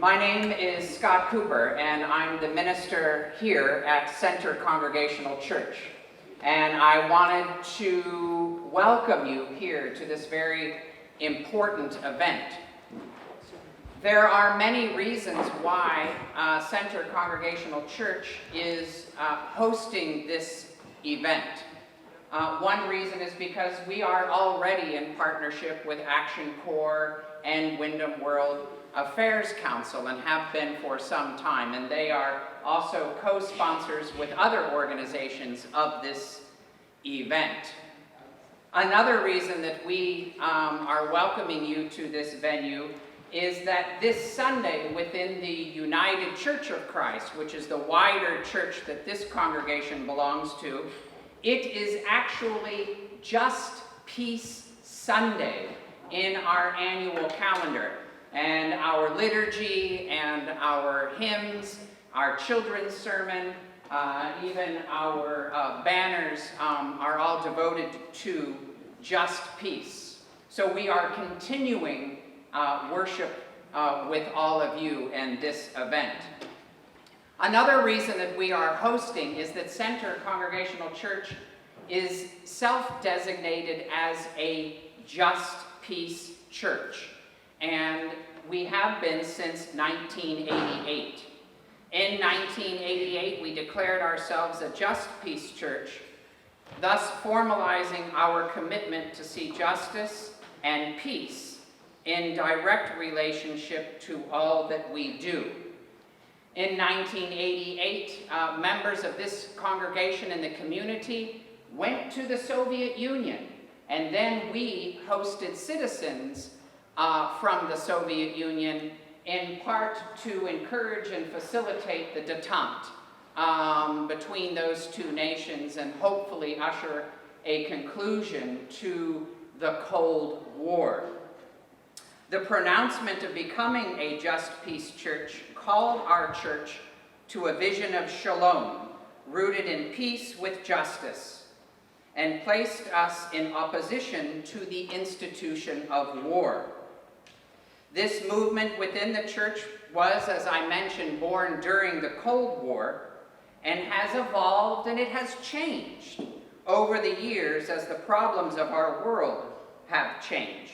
My name is Scott Cooper, and I'm the minister here at Centre Congregational Church. And I wanted to welcome you here to this very important event. There are many reasons why Centre Congregational Church is hosting this event. One reason is because we are already in partnership with Action Corps and Windham World Affairs Council and have been for some time, and they are also co-sponsors with other organizations of this event. Another reason that we are welcoming you to this venue is that this Sunday within the United Church of Christ, which is the wider church that this congregation belongs to, it is actually Just Peace Sunday in our annual calendar. And our liturgy and our hymns, our children's sermon, even our banners are all devoted to just peace. So we are continuing worship with all of you in this event. Another reason that we are hosting is that Centre Congregational Church is self-designated as a Just Peace Church. And we have been since 1988. In 1988, we declared ourselves a Just Peace Church, thus formalizing our commitment to see justice and peace in direct relationship to all that we do. In 1988, members of this congregation and the community went to the Soviet Union, and then we hosted citizens from the Soviet Union, in part to encourage and facilitate the détente between those two nations and hopefully usher a conclusion to the Cold War. The pronouncement of becoming a Just Peace Church called our church to a vision of shalom, rooted in peace with justice, and placed us in opposition to the institution of war. This movement within the church was, as I mentioned, born during the Cold War and has evolved and it has changed over the years as the problems of our world have changed.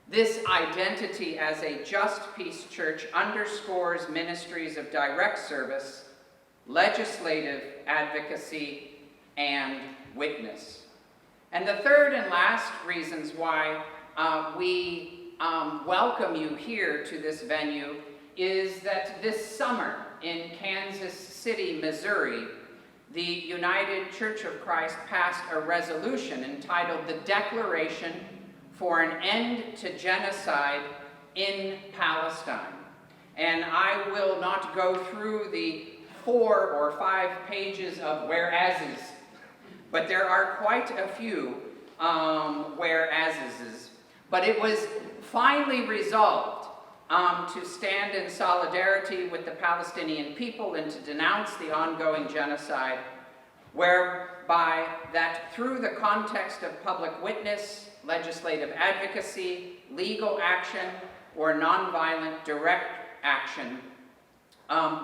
This identity as a Just Peace Church underscores ministries of direct service, legislative advocacy, and witness. And the third and last reasons why we welcome you here to this venue is that this summer in Kansas City, Missouri, the United Church of Christ passed a resolution entitled the Declaration for an End to Genocide in Palestine. And I will not go through the 4 or 5 pages of whereases, but there are quite a few whereases. But it was finally resolved to stand in solidarity with the Palestinian people and to denounce the ongoing genocide, whereby that through the context of public witness, legislative advocacy, legal action, or nonviolent direct action,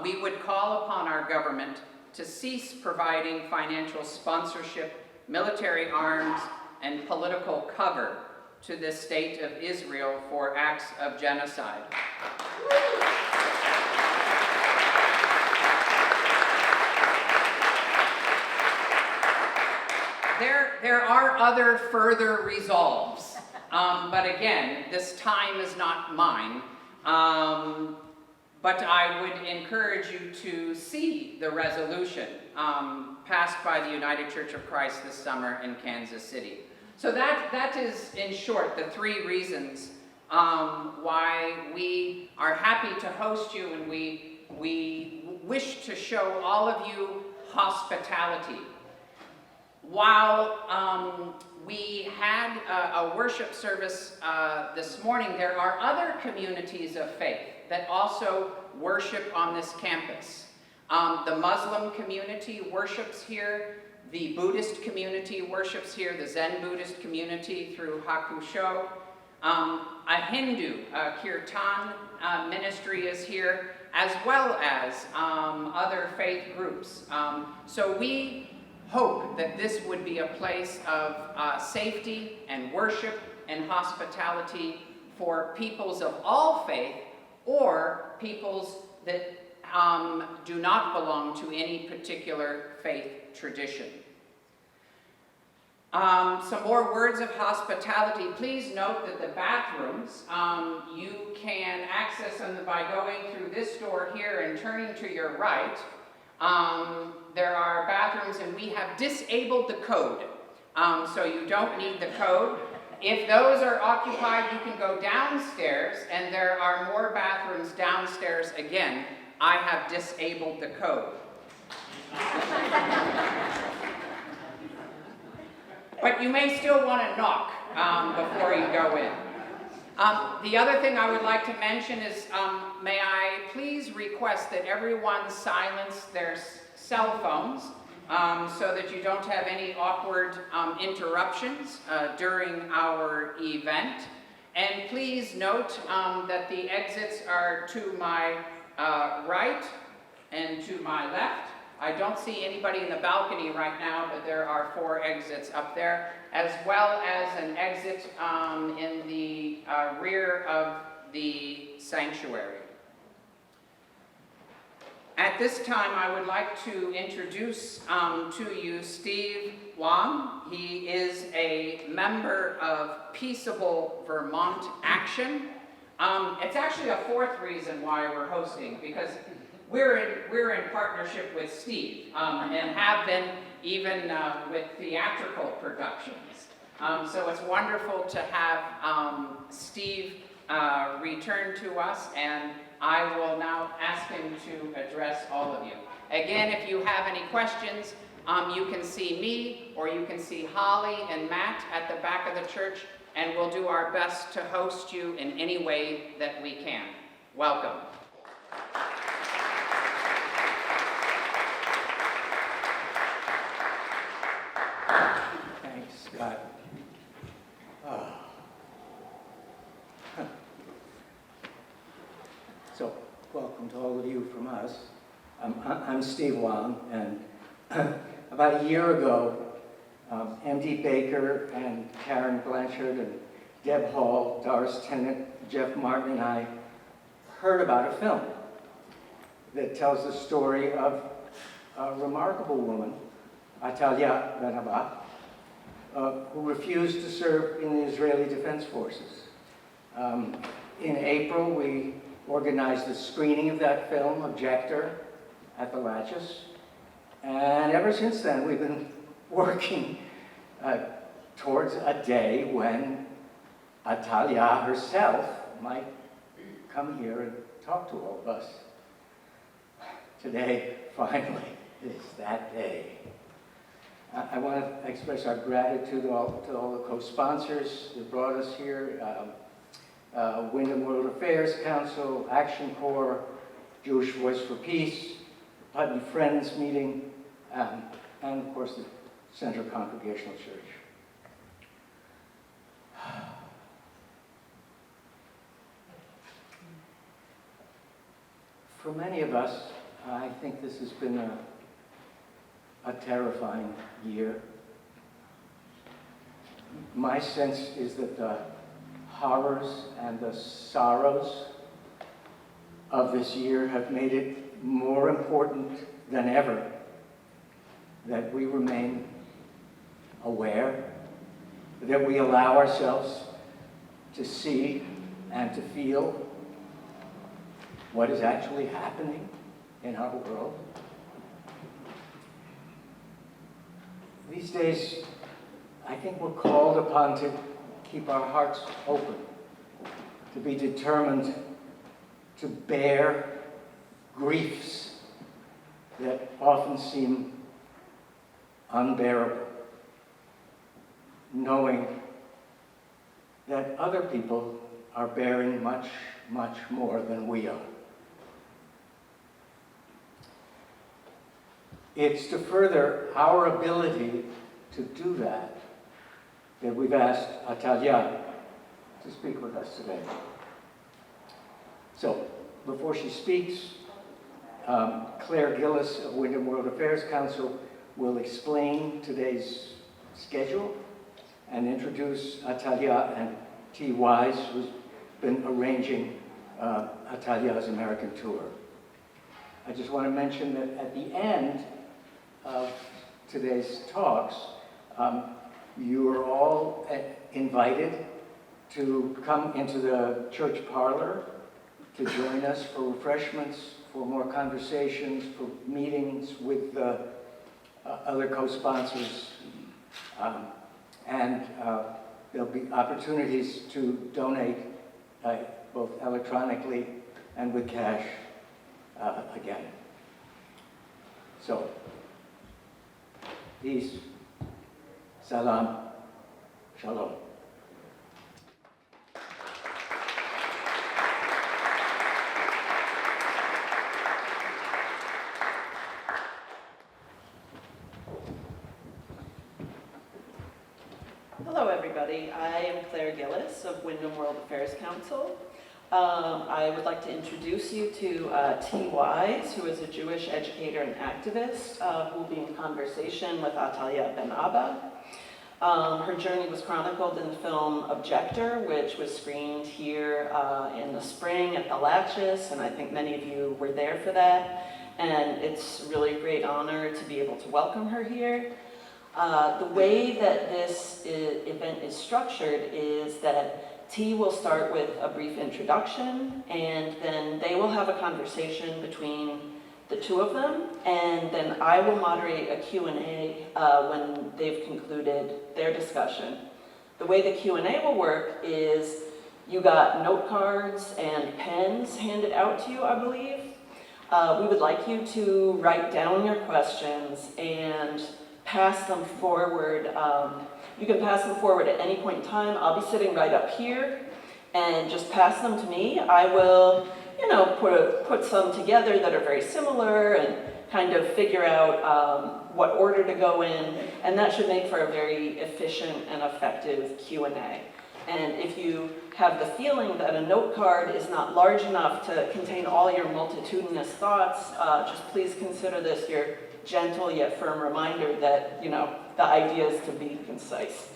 we would call upon our government to cease providing financial sponsorship, military arms, and political cover to the state of Israel for acts of genocide. There are other further resolves, but again, this time is not mine. But I would encourage you to see the resolution passed by the United Church of Christ this summer in Kansas City. So that is, in short, the 3 reasons why we are happy to host you, and we wish to show all of you hospitality. While we had a worship service this morning, there are other communities of faith that also worship on this campus. The Muslim community worships here. The Buddhist community worships here, the Zen Buddhist community through Hakusho. I Hindu Kirtan ministry is here, as well as other faith groups. So we hope that this would be a place of safety and worship and hospitality for peoples of all faith, or peoples that do not belong to any particular faith tradition. Some more words of hospitality. Please note that the bathrooms, you can access them by going through this door here and turning to your right. There are bathrooms, and we have disabled the code, so you don't need the code. If those are occupied, you can go downstairs, and there are more bathrooms downstairs again. I have disabled the code. But you may still want to knock before you go in. The other thing I would like to mention is, may I please request that everyone silence their cell phones so that you don't have any awkward interruptions during our event. And please note that the exits are to my right and to my left. I don't see anybody in the balcony right now, but there are 4 exits up there, as well as an exit in the rear of the sanctuary. At this time, I would like to introduce to you Steve Wang. He is a member of Peaceable Vermont Action. It's actually a 4th reason why we're hosting, because we're in partnership with Steve and have been even with theatrical productions. So it's wonderful to have Steve return to us, and I will now ask him to address all of you. Again, if you have any questions, you can see me, or you can see Holly and Matt at the back of the church, and we'll do our best to host you in any way that we can. Welcome. Thanks, Scott. So, welcome to all of you from us. I'm Steve Wang, and about a year ago, M.D. Baker and Karen Blanchard and Deb Hall, Doris Tennant, Jeff Martin, and I heard about a film that tells the story of a remarkable woman, Atalya Ben-Abba, who refused to serve in the Israeli Defense Forces. In April, we organized the screening of that film, Objector, at the Latchis. And ever since then, we've been working towards a day when Atalya herself might come here and talk to all of us. Today, finally, is that day. I want to express our gratitude to all the co-sponsors that brought us here, Windham World Affairs Council, Action Corps, Jewish Voice for Peace, Putney Friends Meeting, and of course the Centre Congregational Church. For many of us, I think this has been a terrifying year. My sense is that the horrors and the sorrows of this year have made it more important than ever that we remain aware, that we allow ourselves to see and to feel what is actually happening in our world. These days, I think we're called upon to keep our hearts open, to be determined to bear griefs that often seem unbearable, knowing that other people are bearing much, much more than we are. It's to further our ability to do that we've asked Atalya to speak with us today. So, before she speaks, Claire Gillis of Windham World Affairs Council will explain today's schedule and introduce Atalya and T. Wise, who's been arranging Atalya's American tour. I just want to mention that at the end of today's talks, you are all invited to come into the church parlor to join us for refreshments, for more conversations, for meetings with other co-sponsors. And there'll be opportunities to donate both electronically and with cash again. So, peace, salam, shalom. Hello, everybody. I am Claire Gillis of Windham World Affairs Council. I would like to introduce you to T. Wise, who is a Jewish educator and activist who will be in conversation with Atalya Ben-Abba. Her journey was chronicled in the film Objector, which was screened here in the spring at the Latchis, and I think many of you were there for that. And it's really a great honor to be able to welcome her here. The way that this event is structured is that T will start with a brief introduction, and then they will have a conversation between the two of them, and then I will moderate a Q&A when they've concluded their discussion. The way the Q&A will work is you got note cards and pens handed out to you, I believe. We would like you to write down your questions and pass them forward. You can pass them forward at any point in time. I'll be sitting right up here, and just pass them to me. I will, put some together that are very similar and kind of figure out what order to go in, and that should make for a very efficient and effective Q&A. And if you have the feeling that a note card is not large enough to contain all your multitudinous thoughts, just please consider this your gentle yet firm reminder that, the idea is to be concise.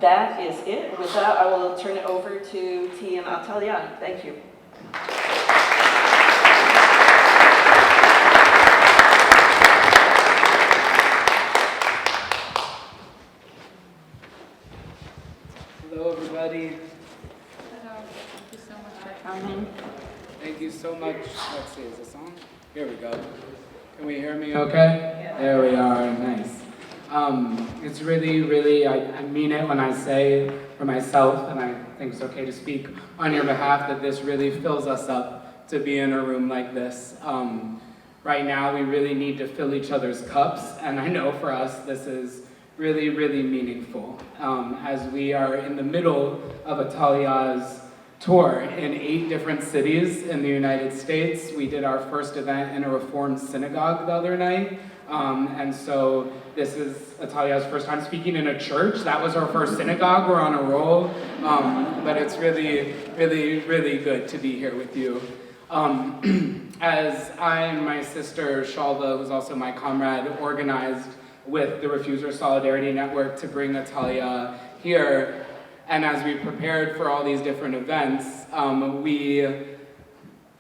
That is it. With that, I will turn it over to T and Atalya. Thank you. Hello, everybody. Hello, thank you so much for coming. Thank you so much. Let's see, is this on? Here we go. Can we hear me okay? Yeah. There we are, nice. It's really, I mean it when I say for myself, and I think it's okay to speak on your behalf, that this really fills us up to be in a room like this. Right now, we really need to fill each other's cups, and I know for us, this is really meaningful. As we are in the middle of Atalya's tour in 8 different cities in the United States. We did our first event in a Reformed synagogue the other night. And so this is Atalya's first time speaking in a church. That was our first synagogue. We're on a roll. But it's really good to be here with you. As I and my sister Shalva, who's also my comrade, organized with the Refuser Solidarity Network to bring Atalya here, and as we prepared for all these different events, we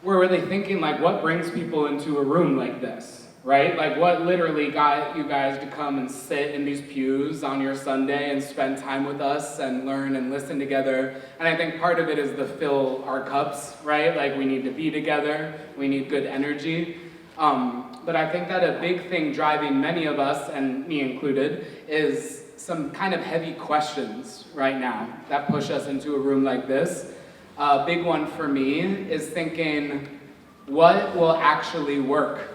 were really thinking, what brings people into a room like this, right? What literally got you guys to come and sit in these pews on your Sunday and spend time with us and learn and listen together? And I think part of it is to fill our cups, right? We need to be together, we need good energy. But I think that a big thing driving many of us, and me included, is some kind of heavy questions right now that push us into a room like this. A big one for me is thinking, what will actually work,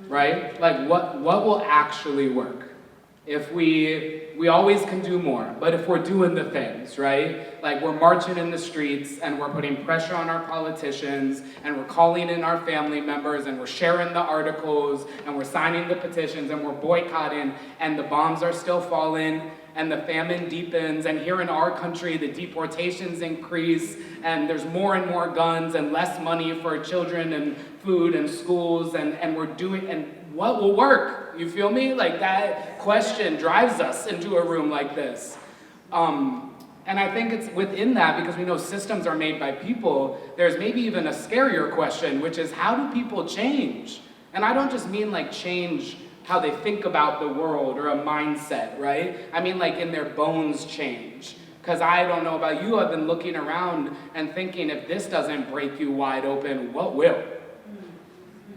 right? What will actually work? If we always can do more, but if we're doing the things, right? We're marching in the streets and we're putting pressure on our politicians and we're calling in our family members and we're sharing the articles and we're signing the petitions and we're boycotting and the bombs are still falling and the famine deepens, and here in our country, the deportations increase, and there's more and more guns and less money for children and food and schools, and we're doing, and what will work? You feel me? Like, that question drives us into a room like this. And I think it's within that, because we know systems are made by people, there's maybe even a scarier question, which is, how do people change? And I don't just mean like change how they think about the world or a mindset, right? I mean like in their bones change. Because I don't know about you, I've been looking around and thinking, if this doesn't break you wide open, what will?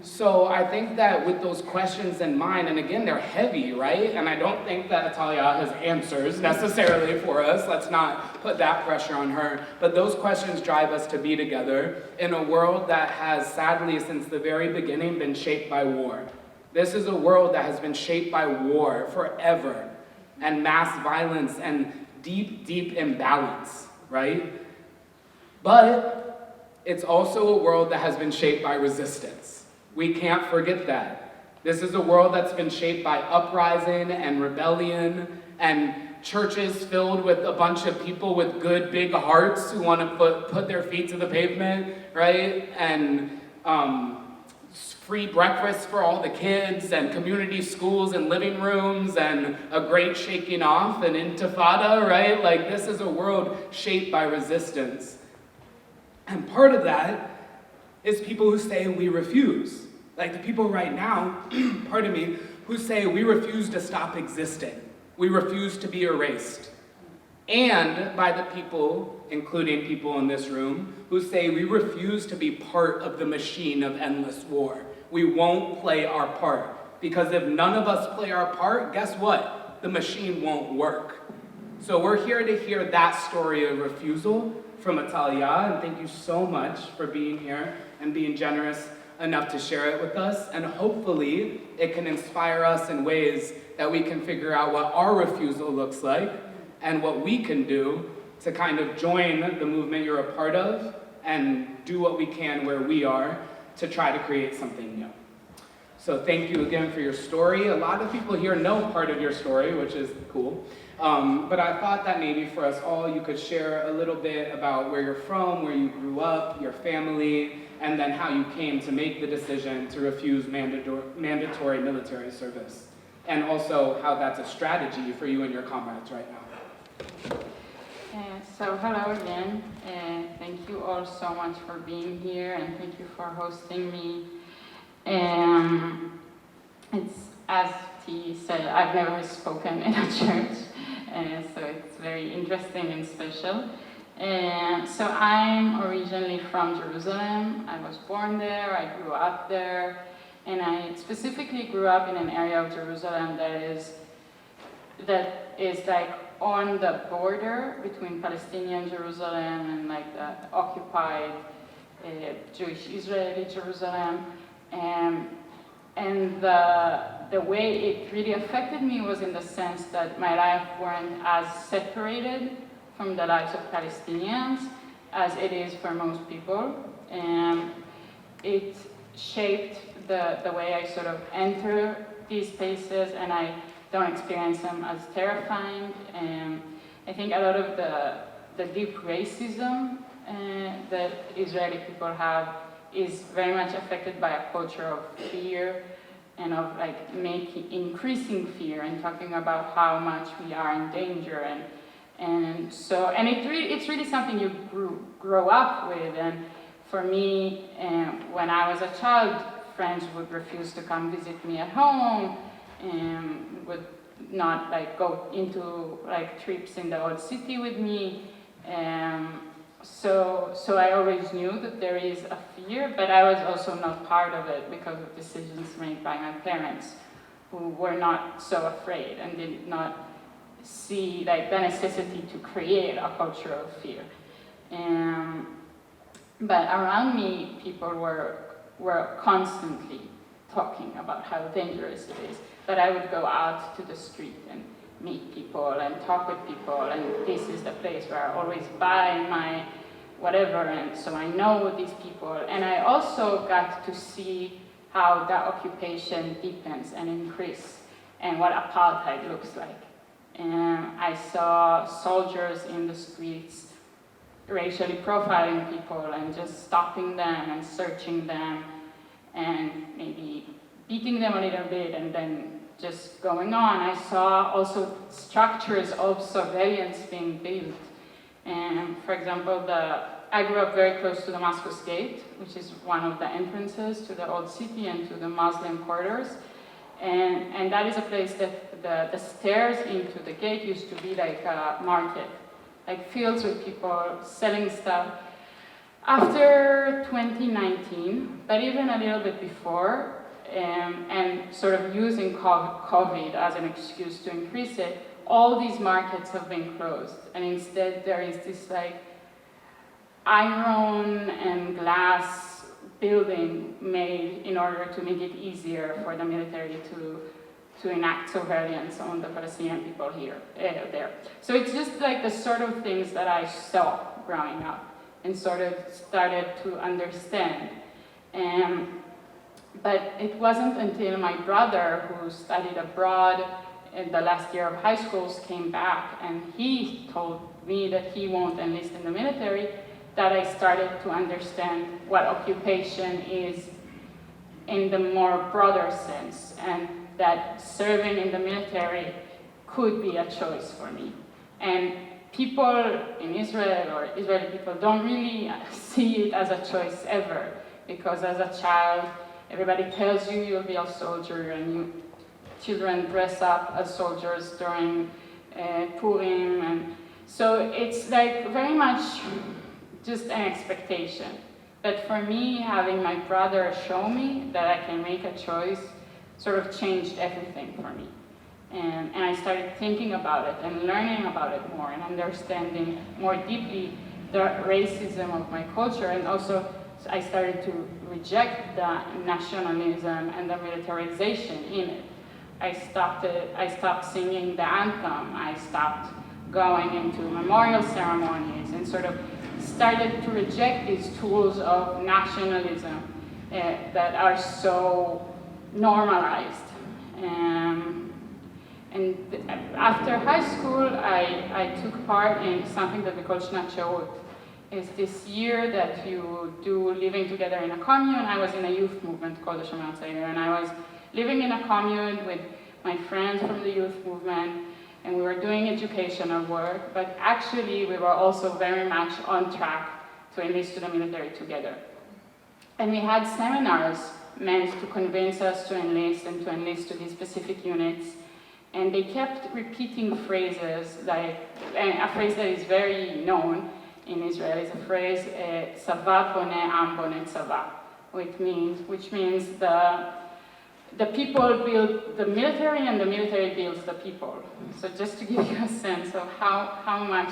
So I think that with those questions in mind, and again, they're heavy, right? And I don't think that Atalya has answers necessarily for us. Let's not put that pressure on her. But those questions drive us to be together in a world that has, sadly, since the very beginning, been shaped by war. This is a world that has been shaped by war forever, and mass violence and deep, deep imbalance, right? But it's also a world that has been shaped by resistance. We can't forget that. This is a world that's been shaped by uprising and rebellion and churches filled with a bunch of people with good big hearts who want to put their feet to the pavement, right? And free breakfast for all the kids, and community schools and living rooms, and a great shaking off, and intifada, right? Like, this is a world shaped by resistance. And part of that is people who say we refuse. Like the people right now, pardon me, who say we refuse to stop existing. We refuse to be erased. And by the people, including people in this room, who say we refuse to be part of the machine of endless war. We won't play our part. Because if none of us play our part, guess what? The machine won't work. So we're here to hear that story of refusal from Atalya, and thank you so much for being here and being generous enough to share it with us, and hopefully it can inspire us in ways that we can figure out what our refusal looks like and what we can do to kind of join the movement you're a part of and do what we can where we are to try to create something new. So thank you again for your story. A lot of people here know part of your story, which is cool. But I thought that maybe for us all, you could share a little bit about where you're from, where you grew up, your family, and then how you came to make the decision to refuse mandatory military service. And also how that's a strategy for you and your comrades right now. So hello again. Thank you all so much for being here, and thank you for hosting me. It's, as T said, I've never spoken in a church, so it's very interesting and special. So I'm originally from Jerusalem. I was born there, I grew up there, and I specifically grew up in an area of Jerusalem that is like on the border between Palestinian Jerusalem and like the occupied Jewish Israeli Jerusalem. And the way it really affected me was in the sense that my life weren't as separated from the lives of Palestinians as it is for most people. And it shaped the way I sort of enter these spaces, and I don't experience them as terrifying. And I think a lot of the deep racism that Israeli people have is very much affected by a culture of fear and of like increasing fear and talking about how much we are in danger, and it's really something you grow up with. And for me, when I was a child, friends would refuse to come visit me at home and would not like go into like trips in the old city with me. So I always knew that there is a fear, but I was also not part of it because of decisions made by my parents, who were not so afraid and did not see like the necessity to create a culture of fear. But around me, people were constantly talking about how dangerous it is. But I would go out to the street and meet people and talk with people, and this is the place where I always buy my whatever, and so I know these people. And I also got to see how that occupation deepens and increases, and what apartheid looks like. And I saw soldiers in the streets racially profiling people and just stopping them and searching them and maybe beating them a little bit and then just going on. I saw also structures of surveillance being built. And for example, I grew up very close to Damascus Gate, which is one of the entrances to the old city and to the Muslim quarters. And that is a place that the stairs into the gate used to be like a market, like fields with people selling stuff. After 2019, but even a little bit before, and sort of using COVID as an excuse to increase it, all these markets have been closed. And instead there is this like iron and glass building made in order to make it easier for the military to enact surveillance on the Palestinian people there. So it's just like the sort of things that I saw growing up and sort of started to understand. But it wasn't until my brother, who studied abroad in the last year of high schools, came back and he told me that he won't enlist in the military, that I started to understand what occupation is in the more broader sense, and that serving in the military could be a choice for me. And people in Israel, or Israeli people, don't really see it as a choice ever, because as a child, everybody tells you you'll be a soldier, and children dress up as soldiers during Purim, and so it's like very much just an expectation. But for me, having my brother show me that I can make a choice sort of changed everything for me. And I started thinking about it and learning about it more and understanding more deeply the racism of my culture, and also I started to reject the nationalism and the militarization in it. I stopped singing the anthem. I stopped going into memorial ceremonies and sort of started to reject these tools of nationalism that are so normalized. And after high school, I took part in something that we call Shnat. It's this year that you do living together in a commune. I was in a youth movement called the Shomer Tza'ir, and I was living in a commune with my friends from the youth movement, and we were doing educational work, but actually we were also very much on track to enlist to the military together. And we had seminars meant to convince us to enlist and to enlist to these specific units, and they kept repeating phrases like, and a phrase that is very known in Israel is a phrase, "Tzava boneh am boneh tzava," which means the people build the military and the military builds the people. So just to give you a sense of how much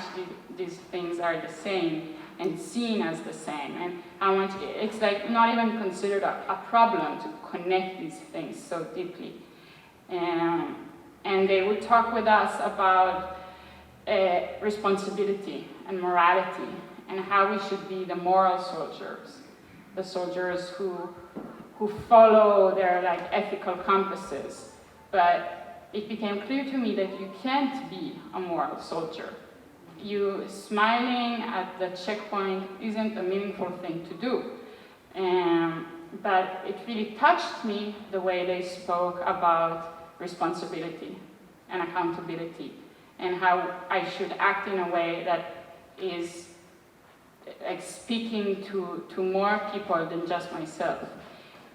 these things are the same and seen as the same, and how much it's like not even considered a problem to connect these things so deeply. And they would talk with us about responsibility and morality, and how we should be the moral soldiers, the soldiers who follow their like ethical compasses. But it became clear to me that you can't be a moral soldier. You smiling at the checkpoint isn't a meaningful thing to do. But it really touched me the way they spoke about responsibility and accountability, and how I should act in a way that is like speaking to more people than just myself.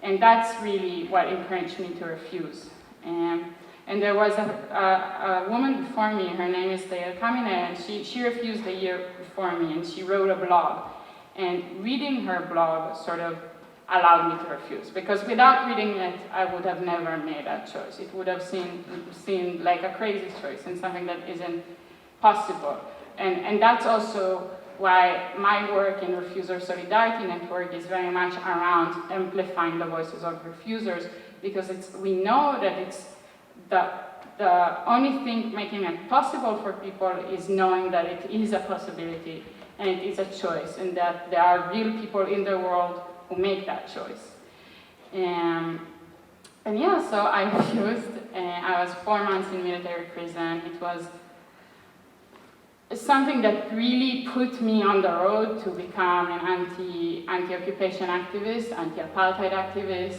And that's really what encouraged me to refuse. And there was a woman before me, her name is Dayal Kamine, and she refused a year before me, and she wrote a blog. And reading her blog sort of allowed me to refuse, because without reading it, I would have never made that choice. It would have seemed like a crazy choice and something that isn't possible. And that's also why my work in Refuser Solidarity Network is very much around amplifying the voices of refusers, because we know that it's the only thing making it possible for people is knowing that it is a possibility and it is a choice, and that there are real people in the world who make that choice. And yeah, so I refused. I was 4 months in military prison. It was something that really put me on the road to become an anti-occupation activist, anti-apartheid activist,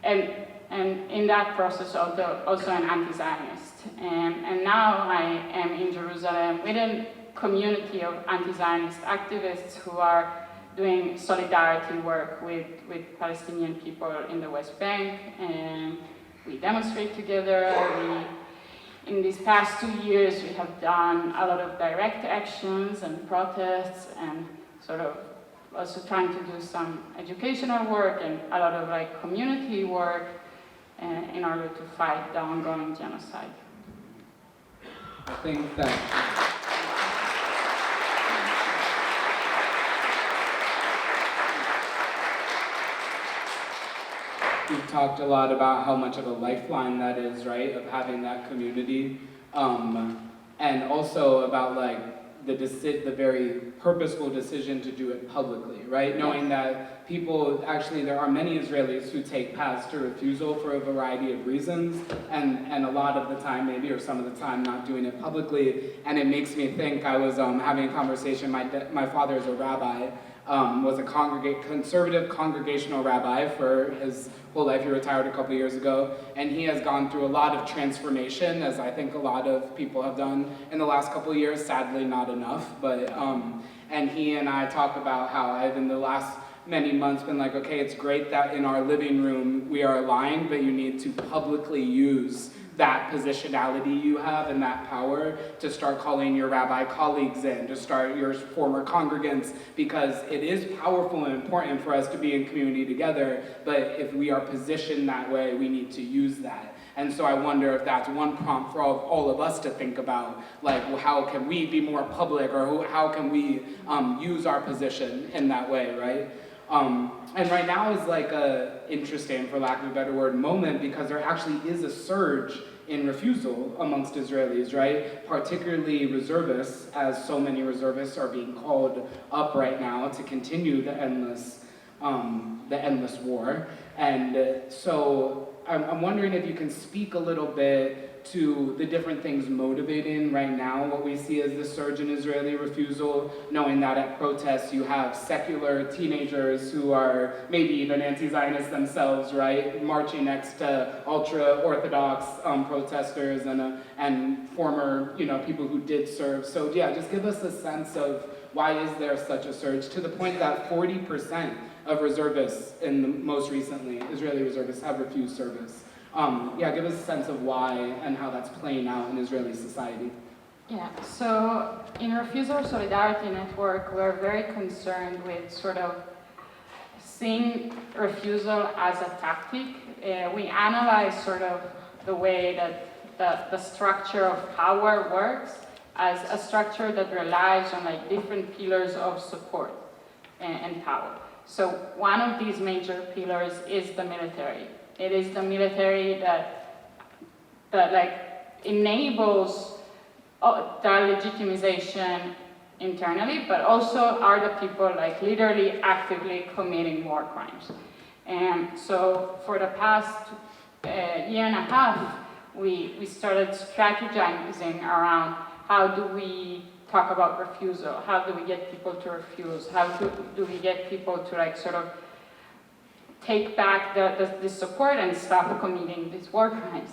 and in that process also an anti-Zionist. And now I am in Jerusalem with a community of anti-Zionist activists who are doing solidarity work with Palestinian people in the West Bank, and we demonstrate together. In these past 2 years, we have done a lot of direct actions and protests, and sort of also trying to do some educational work and a lot of like community work in order to fight the ongoing genocide. I think that we've talked a lot about how much of a lifeline that is, right, of having that community, and also about like the very purposeful decision to do it publicly, right? Knowing that people, actually there are many Israelis who take paths to refusal for a variety of reasons, and a lot of the time maybe, or some of the time, not doing it publicly. And it makes me think, I was having a conversation, my father is a rabbi, was a conservative congregational rabbi for his whole life. He retired a couple of years ago, and he has gone through a lot of transformation, as I think a lot of people have done in the last couple of years, sadly not enough, but, and he and I talk about how I've in the last many months been like, okay, it's great that in our living room we are aligned, but you need to publicly use that positionality you have and that power to start calling your rabbi colleagues in, to start your former congregants, because it is powerful and important for us to be in community together, but if we are positioned that way, we need to use that. And so I wonder if that's one prompt for all of us to think about, like, well, how can we be more public, or how can we use our position in that way, right? And right now is like a interesting, for lack of a better word, moment, because there actually is a surge in refusal amongst Israelis, right? Particularly reservists, as so many reservists are being called up right now to continue the endless war. And so I'm wondering if you can speak a little bit to the different things motivating right now what we see as the surge in Israeli refusal, knowing that at protests you have secular teenagers who are maybe even anti-Zionist themselves, right, marching next to ultra-Orthodox protesters and former, people who did serve. So yeah, just give us a sense of why is there such a surge, to the point that 40% of reservists most recently, Israeli reservists, have refused service. Give us a sense of why and how that's playing out in Israeli society. Yeah, so in Refusal Solidarity Network, we're very concerned with sort of seeing refusal as a tactic. We analyze sort of the way that the structure of power works as a structure that relies on like different pillars of support and power. So one of these major pillars is the military. It is the military that like enables the legitimization internally, but also are the people like literally actively committing war crimes. And so for the past year and a half, we started strategizing around how do we talk about refusal, how do we get people to refuse, how do we get people to like sort of take back the support and stop committing these war crimes.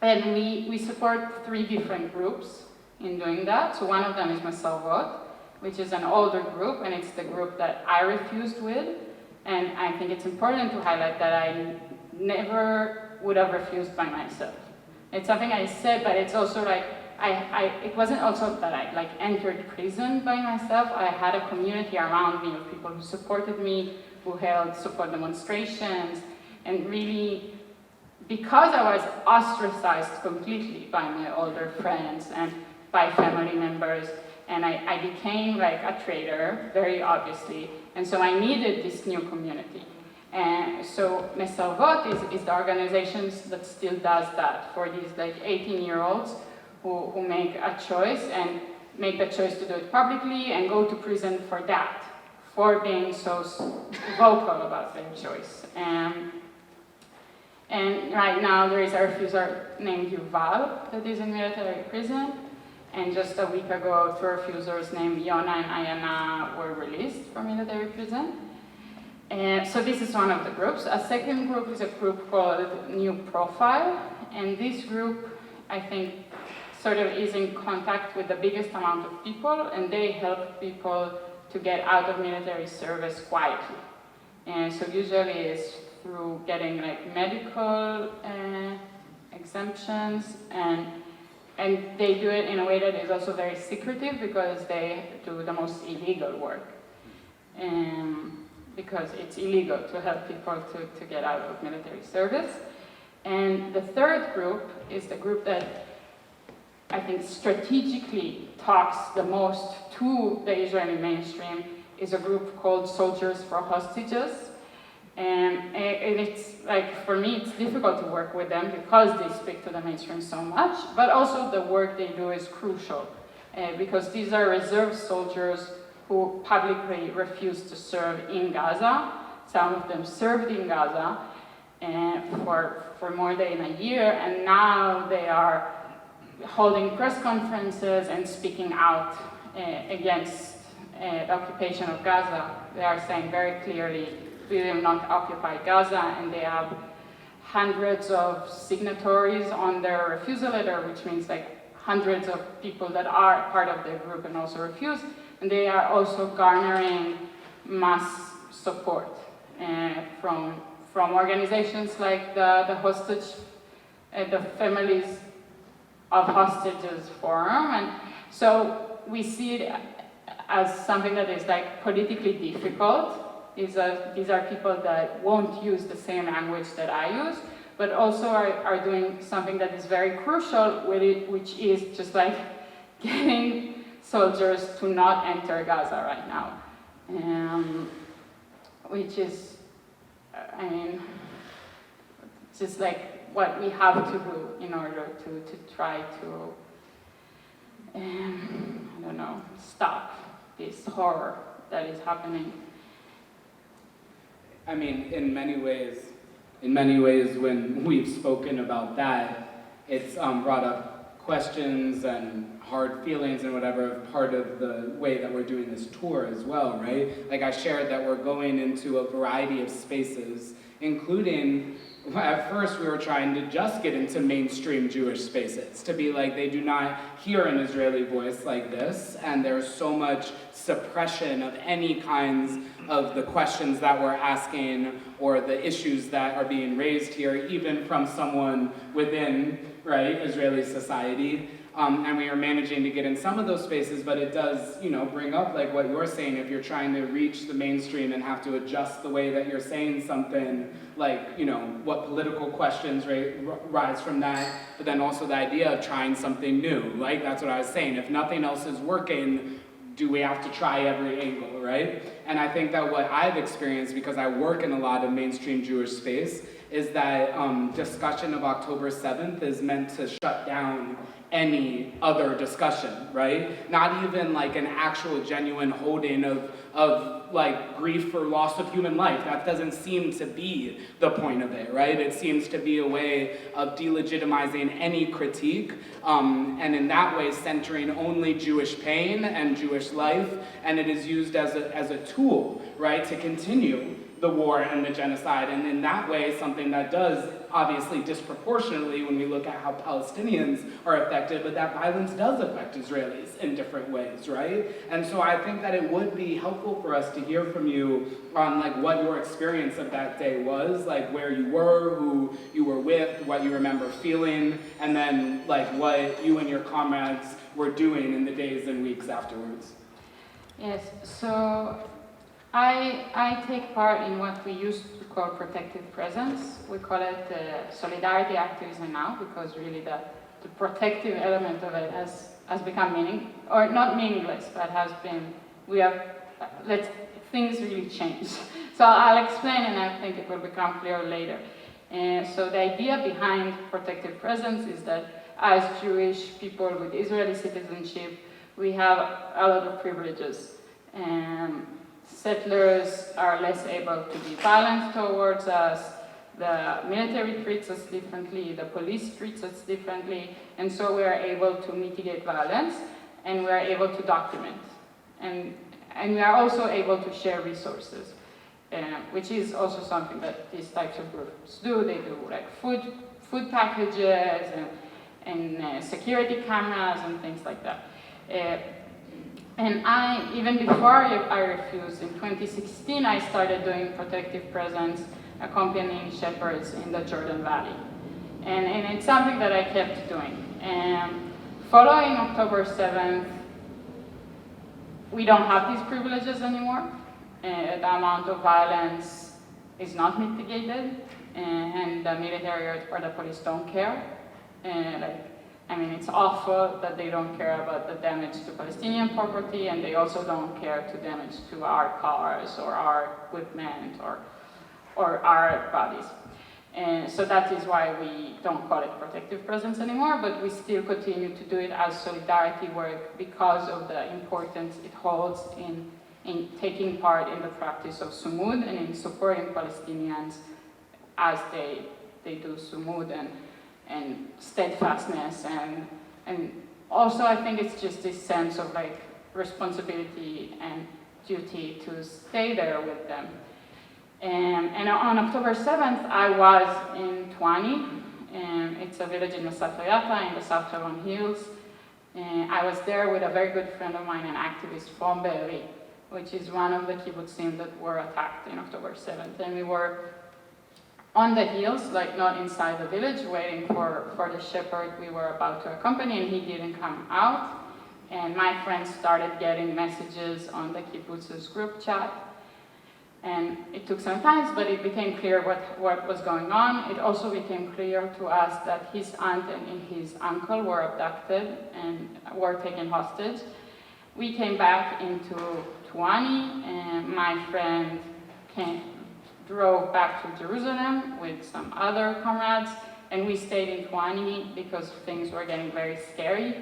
And we support 3 different groups in doing that. So one of them is Mesalvot, which is an older group, and it's the group that I refused with. And I think it's important to highlight that I never would have refused by myself. It's something I said, but it's also like, it wasn't also that I like entered prison by myself. I had a community around me of people who supported me, who held support demonstrations, and really, because I was ostracized completely by my older friends and by family members, and I became like a traitor, very obviously, and so I needed this new community. And so Mesalvot is the organization that still does that for these like 18-year-olds who make a choice and make the choice to do it publicly and go to prison for that, for being so vocal about their choice. And right now there is a refuser named Yuval that is in military prison. And just a week ago, 2 refusers named Yona and Ayana were released from military prison. And so this is one of the groups. A second group is a group called New Profile. And this group, I think, sort of is in contact with the biggest amount of people, and they help people to get out of military service quietly. And so usually it's through getting like medical exemptions, and they do it in a way that is also very secretive because they do the most illegal work. Because it's illegal to help people to get out of military service. And the third group is the group that I think strategically talks the most to the Israeli mainstream, is a group called Soldiers for Hostages. And it's like, for me, it's difficult to work with them because they speak to the mainstream so much, but also the work they do is crucial because these are reserve soldiers who publicly refuse to serve in Gaza. Some of them served in Gaza for more than a year, and now they are holding press conferences and speaking out against the occupation of Gaza. They are saying very clearly, we will not occupy Gaza, and they have hundreds of signatories on their refusal letter, which means like hundreds of people that are part of their group and also refuse, and they are also garnering mass support from organizations like the hostage, the Families of Hostages Forum, and so we see it as something that is like politically difficult. These are people that won't use the same language that I use, but also are doing something that is very crucial with it, which is just like getting soldiers to not enter Gaza right now, which is, I mean, just like what we have to do in order to try to, I don't know, stop this horror that is happening. I mean, in many ways, when we've spoken about that, it's brought up questions and hard feelings and whatever, part of the way that we're doing this tour as well, right? Like I shared that we're going into a variety of spaces, including, at first we were trying to just get into mainstream Jewish spaces, to be like, they do not hear an Israeli voice like this, and there's so much suppression of any kinds of the questions that we're asking or the issues that are being raised here, even from someone within, right, Israeli society. And we are managing to get in some of those spaces, but it does, bring up like what you're saying, if you're trying to reach the mainstream and have to adjust the way that you're saying something, like, what political questions rise from that, but then also the idea of trying something new, like that's what I was saying. If nothing else is working, do we have to try every angle, right? And I think that what I've experienced, because I work in a lot of mainstream Jewish space, is that discussion of October 7th is meant to shut down any other discussion, right? Not even like an actual genuine holding of like grief or loss of human life. That doesn't seem to be the point of it, right? It seems to be a way of delegitimizing any critique, and in that way centering only Jewish pain and Jewish life, and it is used as a tool, right, to continue the war and the genocide, and in that way, something that does obviously disproportionately when we look at how Palestinians are affected, but that violence does affect Israelis in different ways, right? And so I think that it would be helpful for us to hear from you on like what your experience of that day was, like where you were, who you were with, what you remember feeling, and then like what you and your comrades were doing in the days and weeks afterwards. Yes, so I take part in what we used to call protective presence. We call it solidarity activism now, because really the protective element of it has become not meaningless, but has been, things really change. So I'll explain, and I think it will become clear later. So the idea behind protective presence is that as Jewish people with Israeli citizenship, we have a lot of privileges. Settlers are less able to be violent towards us. the military treats us differently, the police treats us differently, and so we are able to mitigate violence, and we are able to document. And we are also able to share resources, which is also something that these types of groups do. They do like food packages and security cameras and things like that. And even before I refused, in 2016, I started doing protective presence, accompanying shepherds in the Jordan Valley. And it's something that I kept doing. And following October 7th, we don't have these privileges anymore. The amount of violence is not mitigated, and the military or the police don't care. It's awful that they don't care about the damage to Palestinian property, and they also don't care to damage to our cars or our equipment or our bodies. And so that is why we don't call it protective presence anymore, but we still continue to do it as solidarity work because of the importance it holds in taking part in the practice of sumud and in supporting Palestinians as they do sumud and steadfastness, and also I think it's just this sense of like responsibility and duty to stay there with them. And on October 7th, I was in Twani, it's a village in the Satrayata in the South Vermont Hills. And I was there with a very good friend of mine, an activist from Be'eri, which is one of the kibbutzim that were attacked in October 7th. And we were on the hills, like not inside the village, waiting for the shepherd we were about to accompany, and he didn't come out. And my friends started getting messages on the kibbutz's group chat. And it took some time, but it became clear what was going on. It also became clear to us that his aunt and his uncle were abducted and were taken hostage. We came back into Twani, and my friend drove back to Jerusalem with some other comrades, and we stayed in Twani because things were getting very scary.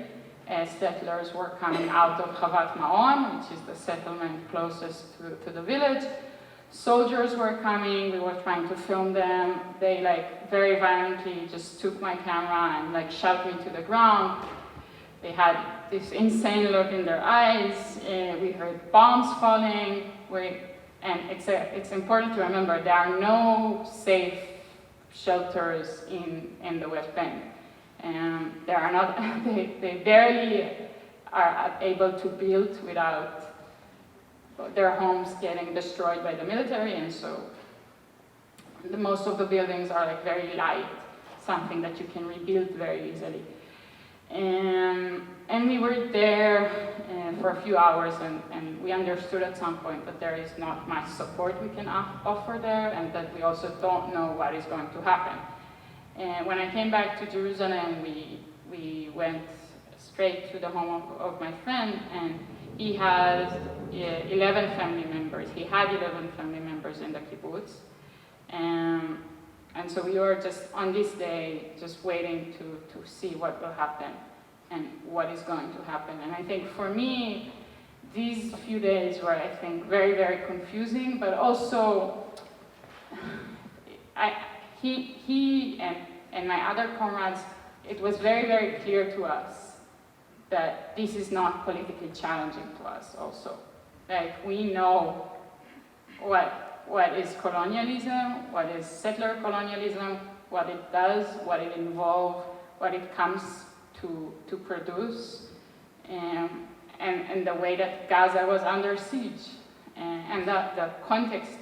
Settlers were coming out of Chavat Ma'on, which is the settlement closest to the village. Soldiers were coming, we were trying to film them. They very violently just took my camera and shoved me to the ground. They had this insane look in their eyes. We heard bombs falling. And it's important to remember there are no safe shelters in the West Bank. There are not. They barely are able to build without their homes getting destroyed by the military, and so most of the buildings are very light, something that you can rebuild very easily. And we were there for a few hours, and we understood at some point that there is not much support we can offer there, and that we also don't know what is going to happen. And when I came back to Jerusalem, we went straight to the home of my friend, and he has 11 family members. He had 11 family members in the kibbutz. And so we were just on this day, just waiting to see what will happen and what is going to happen. And I think for me, these few days were, I think, very, very confusing, but also he and my other comrades, it was very, very clear to us that this is not politically challenging to us also. We know what is colonialism, what is settler colonialism, what it does, what it involves, what it comes to produce, and the way that Gaza was under siege, and the context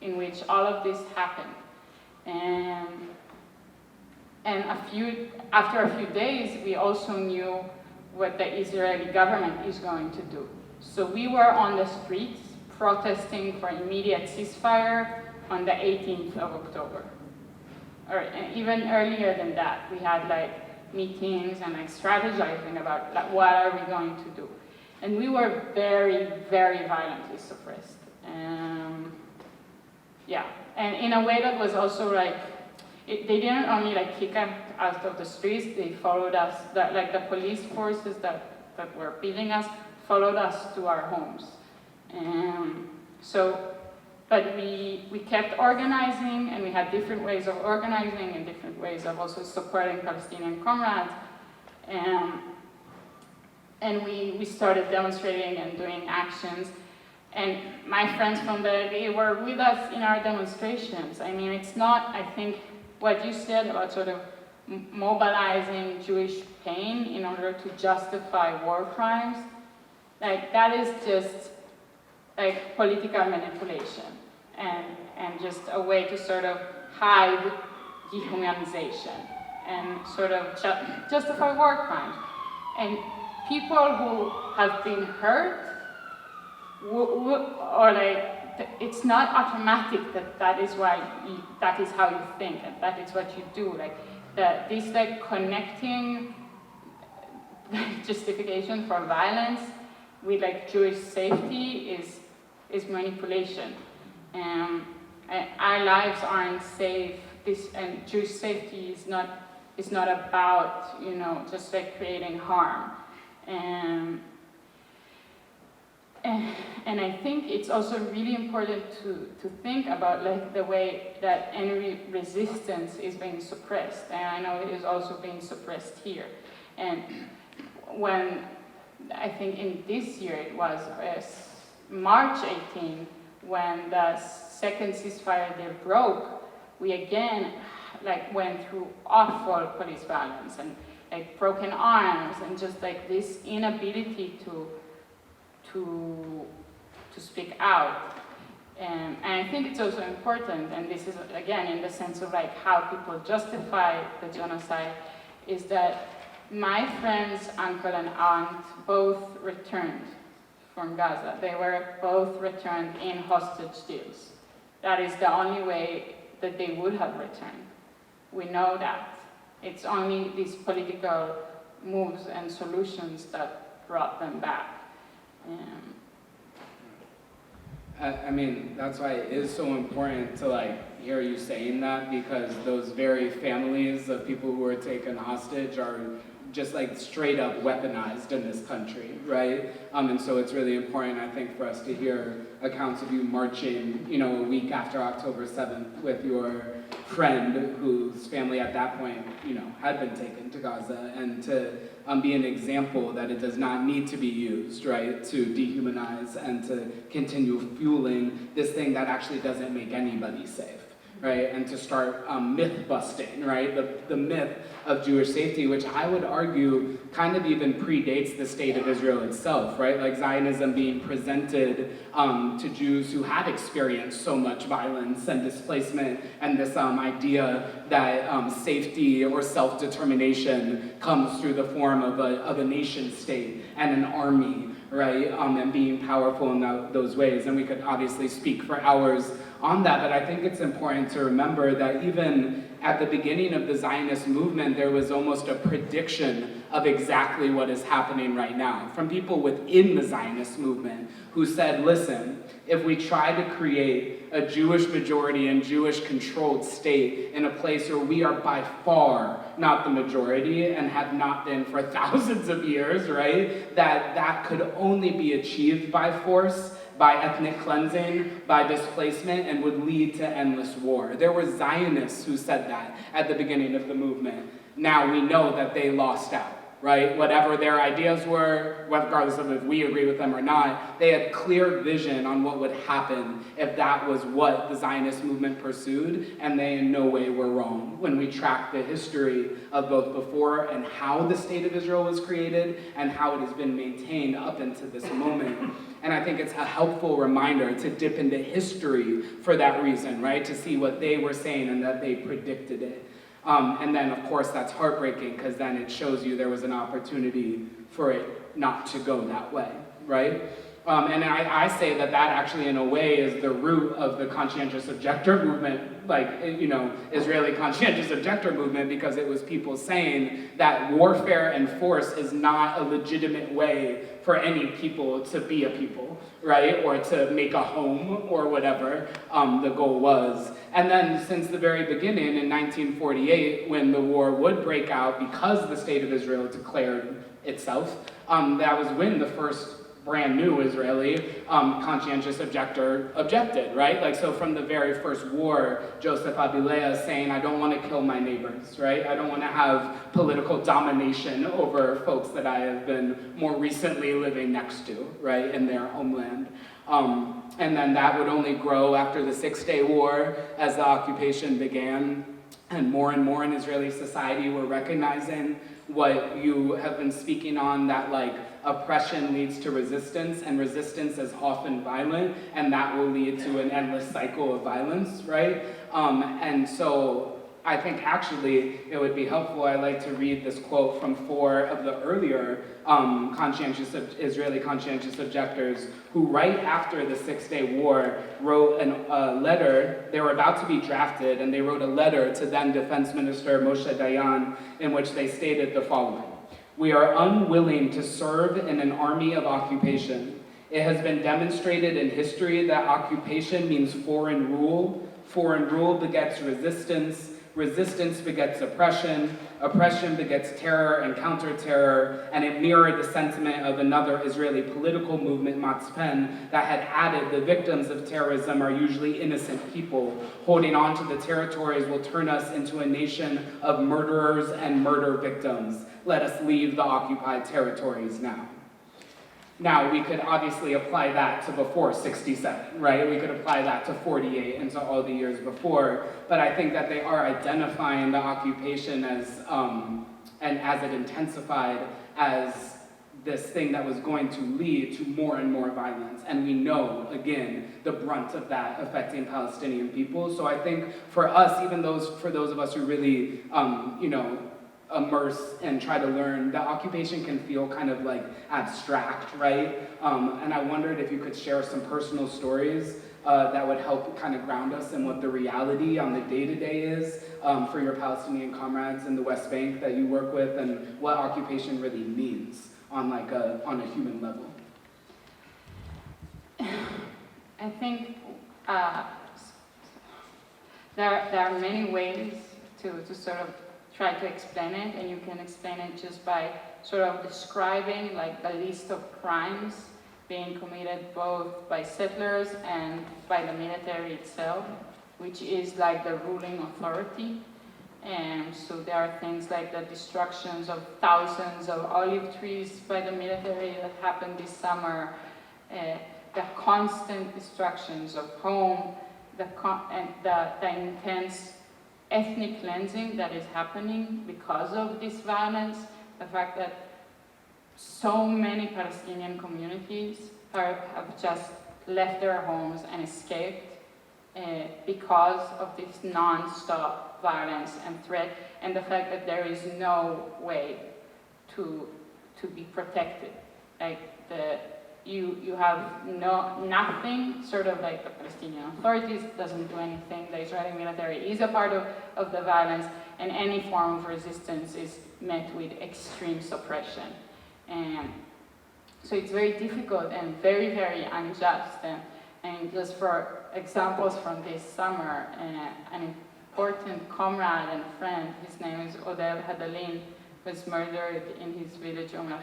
in which all of this happened. And after a few days, we also knew what the Israeli government is going to do. So we were on the streets protesting for immediate ceasefire on the 18th of October. Or even earlier than that, we had meetings and strategizing about what are we going to do. And we were very, very violently suppressed. And in a way that was also they didn't only kick us out of the streets, they followed us, the police forces that were beating us followed us to our homes. So but we kept organizing, and we had different ways of organizing and different ways of also supporting Palestinian comrades. And we started demonstrating and doing actions. And my friends from there, they were with us in our demonstrations. I mean, it's not, I think, what you said about sort of mobilizing Jewish pain in order to justify war crimes, like that is just like political manipulation and just a way to sort of hide dehumanization and sort of justify war crimes. And people who have been hurt, or like, it's not automatic that is why that is how you think and that is what you do. Like this like connecting justification for violence with like Jewish safety is manipulation. Our lives aren't safe. And Jewish safety is not about, you know, just like creating harm. And I think it's also really important to think about like the way that any resistance is being suppressed. And I know it is also being suppressed here. And when, I think in this year it was March 18, when the second ceasefire deal broke, we again like went through awful police violence and like broken arms and just like this inability to speak out. And I think it's also important, and this is again in the sense of like how people justify the genocide, is that my friend's uncle and aunt both returned from Gaza. They were both returned in hostage deals. That is the only way that they would have returned. We know that. It's only these political moves and solutions that brought them back. I mean, that's why it is so important to like hear you saying that, because those very families of people who were taken hostage are just like straight up weaponized in this country, right? And so it's really important, I think, for us to hear accounts of you marching, you know, a week after October 7th with your friend whose family at that point, you know, had been taken to Gaza, and to be an example that it does not need to be used, right, to dehumanize and to continue fueling this thing that actually doesn't make anybody safe. Right, and to start myth busting, right? The myth of Jewish safety, which I would argue kind of even predates the state of Israel itself, right? Like Zionism being presented to Jews who had experienced so much violence and displacement, and this idea that safety or self-determination comes through the form of a nation state and an army, right? And being powerful in those ways. And we could obviously speak for hours on that, but I think it's important to remember that even at the beginning of the Zionist movement, there was almost a prediction of exactly what is happening right now from people within the Zionist movement who said, listen, if we try to create a Jewish majority and Jewish controlled state in a place where we are by far not the majority and have not been for thousands of years, right, that could only be achieved by force, by ethnic cleansing, by displacement, and would lead to endless war. There were Zionists who said that at the beginning of the movement. Now we know that they lost out, right? Whatever their ideas were, regardless of if we agree with them or not, they had clear vision on what would happen if that was what the Zionist movement pursued, and they in no way were wrong when we track the history of both before and how the state of Israel was created and how it has been maintained up into this moment. And I think it's a helpful reminder to dip into history for that reason, right? To see what they were saying and that they predicted it. And then, of course, that's heartbreaking because then it shows you there was an opportunity for it not to go that way, right? And I say that actually, in a way, is the root of the conscientious objector movement, like, you know, Israeli conscientious objector movement, because it was people saying that warfare and force is not a legitimate way for any people to be a people, right? Or to make a home or whatever the goal was. And then since the very beginning in 1948, when the war would break out because the state of Israel declared itself, that was when the first brand new Israeli conscientious objector objected, right? Like, so from the very first war, Joseph Abilea is saying, I don't want to kill my neighbors, right? I don't want to have political domination over folks that I have been more recently living next to, right, in their homeland. And then that would only grow after the 6-Day War as the occupation began, and more in Israeli society were recognizing what you have been speaking on, that like oppression leads to resistance, and resistance is often violent, and that will lead to an endless cycle of violence, right? And so I think actually it would be helpful, I'd like to read this quote from 4 of the earlier Israeli conscientious objectors who right after the 6-Day War wrote a letter. They were about to be drafted, and they wrote a letter to then Defense Minister Moshe Dayan in which they stated the following: "We are unwilling to serve in an army of occupation. It has been demonstrated in history that occupation means foreign rule. Foreign rule begets resistance. Resistance begets oppression. Oppression begets terror and counter-terror," and it mirrored the sentiment of another Israeli political movement, Matzpen, that had added, "The victims of terrorism are usually innocent people. Holding on to the territories will turn us into a nation of murderers and murder victims. Let us leave the occupied territories now." Now, we could obviously apply that to before 67, right? We could apply that to 48 and to all the years before, but I think that they are identifying the occupation as, and as it intensified, as this thing that was going to lead to more and more violence. And we know, again, the brunt of that affecting Palestinian people. So I think for us, even for those of us who really, immerse and try to learn, the occupation can feel kind of like abstract, right? And I wondered if you could share some personal stories that would help kind of ground us in what the reality on the day-to-day is for your Palestinian comrades in the West Bank that you work with, and what occupation really means on on a human level. I think there are many ways to sort of try to explain it, and you can explain it just by sort of describing like the list of crimes being committed both by settlers and by the military itself, which is like the ruling authority. And so there are things like the destructions of thousands of olive trees by the military that happened this summer, the constant destructions of home, and the intense ethnic cleansing that is happening because of this violence, the fact that so many Palestinian communities have just left their homes and escaped because of this non-stop violence and threat, and the fact that there is no way to be protected. Like you have nothing, sort of like the Palestinian authorities doesn't do anything, the Israeli military is a part of the violence, and any form of resistance is met with extreme suppression. And so it's very difficult and very, very unjust. And just for examples from this summer, an important comrade and friend, his name is Odel Hadalin, was murdered in his village Omer.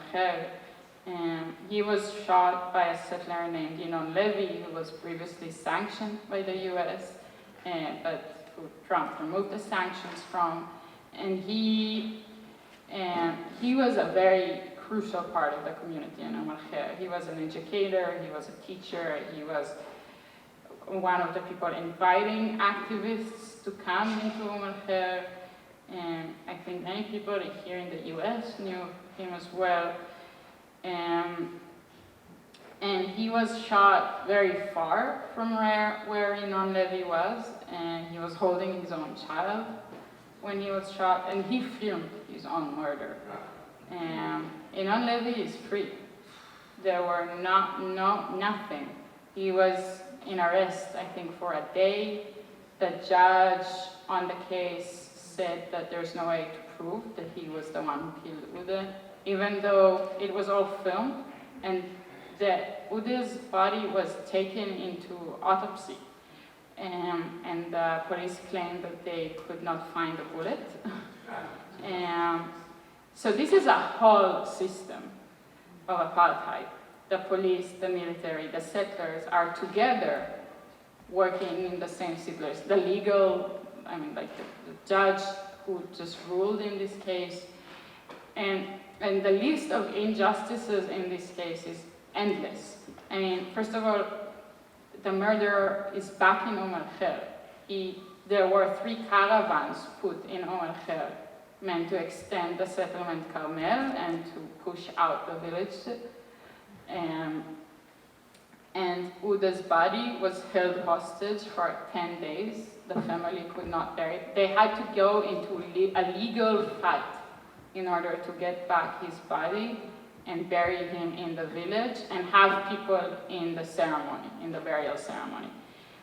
And he was shot by a settler named Yinon Levy, who was previously sanctioned by the US, but who Trump removed the sanctions from. And he was a very crucial part of the community in Omer. He was an educator, he was a teacher, he was one of the people inviting activists to come into Omer. And I think many people here in the US knew him as well. And he was shot very far from where Yinon Levy was, and he was holding his own child when he was shot, and he filmed his own murder. Yinon Levy is free. There were nothing. He was in arrest, I think, for a day. The judge on the case said that there's no way to prove that he was the one who killed Ude, even though it was all filmed, and Ude's body was taken into autopsy, and the police claimed that they could not find the bullet. So this is a whole system of apartheid the police, the military, the settlers are together working in the same settlers. The legal, the judge who just ruled in this case, and the list of injustices in this case is endless. First of all, the murderer is back in Omer-Kher. There were 3 caravans put in Omer-Kher meant to extend the settlement Carmel and to push out the village. And Uda's body was held hostage for 10 days. The family could not bury it. They had to go into a legal fight in order to get back his body and bury him in the village and have people in the ceremony, in the burial ceremony.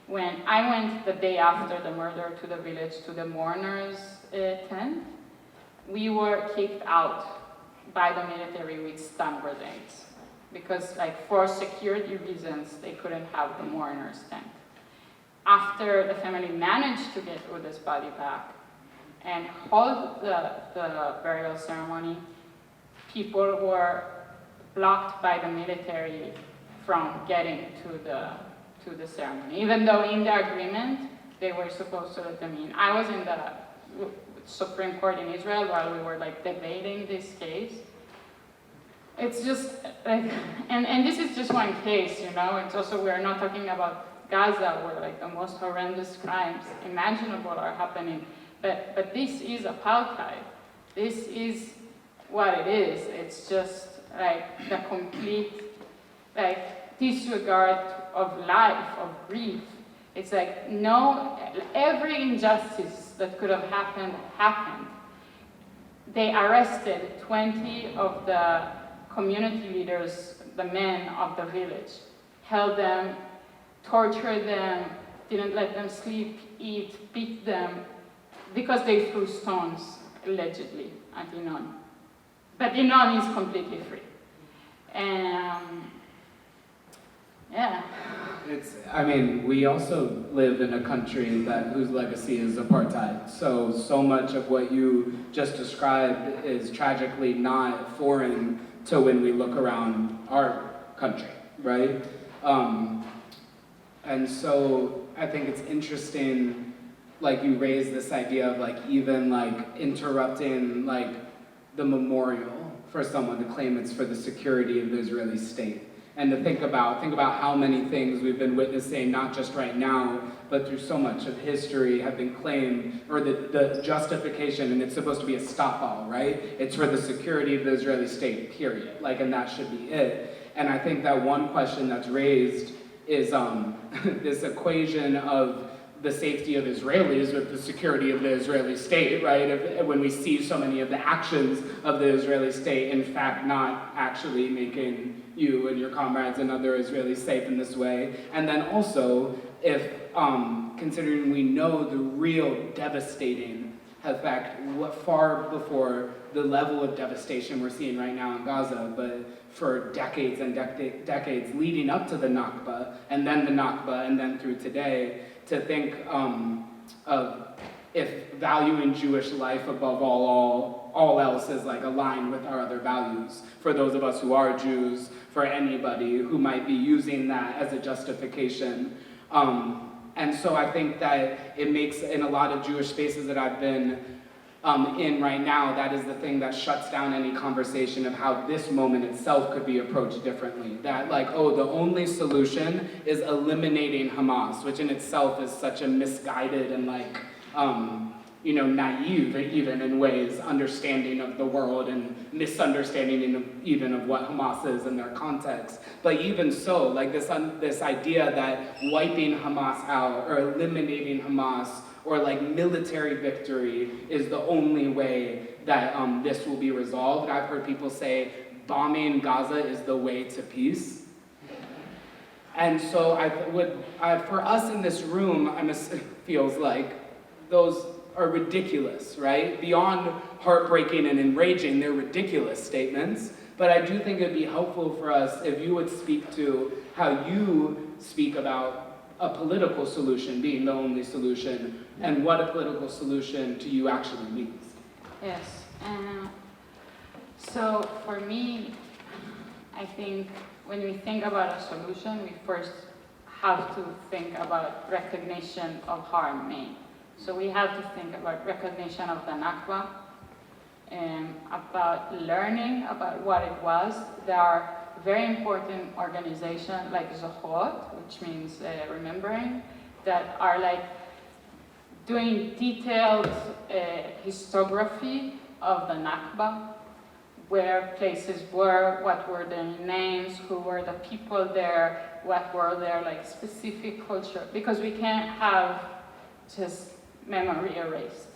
When I went the day after the murder to the village, to the mourners' tent, we were kicked out by the military with stun grenades because, for security reasons, they couldn't have the mourners' tent. After the family managed to get Uda's body back and hold the burial ceremony, people were blocked by the military from getting to the ceremony, even though in the agreement they were supposed to let them in. I was in the Supreme Court in Israel while we were debating this case. It's just and this is just one case, It's also, we're not talking about Gaza where the most horrendous crimes imaginable are happening, but this is apartheid. This is what it is. It's just the complete disregard of life, of grief. It's every injustice that could have happened. They arrested 20 of the community leaders, the men of the village, held them, tortured them, didn't let them sleep, eat, beat them, because they threw stones, allegedly, at Inon. But Inon is completely free. Yeah. We also live in a country whose legacy is apartheid. So much of what you just described is tragically not foreign to when we look around our country, right? And so I think it's interesting, you raise this idea of even interrupting the memorial for someone to claim it's for the security of the Israeli state. And to think about how many things we've been witnessing, not just right now, but through so much of history have been claimed, or the justification, and it's supposed to be a stop all, right? It's for the security of the Israeli state, period. And that should be it. And I think that one question that's raised is this equation of the safety of Israelis with the security of the Israeli state, right? When we see so many of the actions of the Israeli state, in fact, not actually making you and your comrades and other Israelis safe in this way. And then also, if considering we know the real devastating effect, far before the level of devastation we're seeing right now in Gaza, but for decades and decades leading up to the Nakba, and then the Nakba, and then through today, to think of if valuing Jewish life above all else is aligned with our other values, for those of us who are Jews, for anybody who might be using that as a justification. And so I think that it makes, in a lot of Jewish spaces that I've been in right now, that is the thing that shuts down any conversation of how this moment itself could be approached differently. That the only solution is eliminating Hamas, which in itself is such a misguided and naive, even in ways, understanding of the world and misunderstanding even of what Hamas is in their context. But even so, this idea that wiping Hamas out or eliminating Hamas or military victory is the only way that this will be resolved. I've heard people say bombing Gaza is the way to peace. And so for us in this room, it feels like those are ridiculous, right? Beyond heartbreaking and enraging, they're ridiculous statements. But I do think it'd be helpful for us if you would speak to how you speak about a political solution being the only solution, and what a political solution to you actually means. Yes. So for me, I think when we think about a solution, we first have to think about recognition of harm made. So we have to think about recognition of the Nakba, and about learning about what it was. There are very important organizations like Zohot, which means remembering, that are like doing detailed histography of the Nakba, where places were, what were their names, who were the people there, what were their like specific culture, because we can't have just memory erased.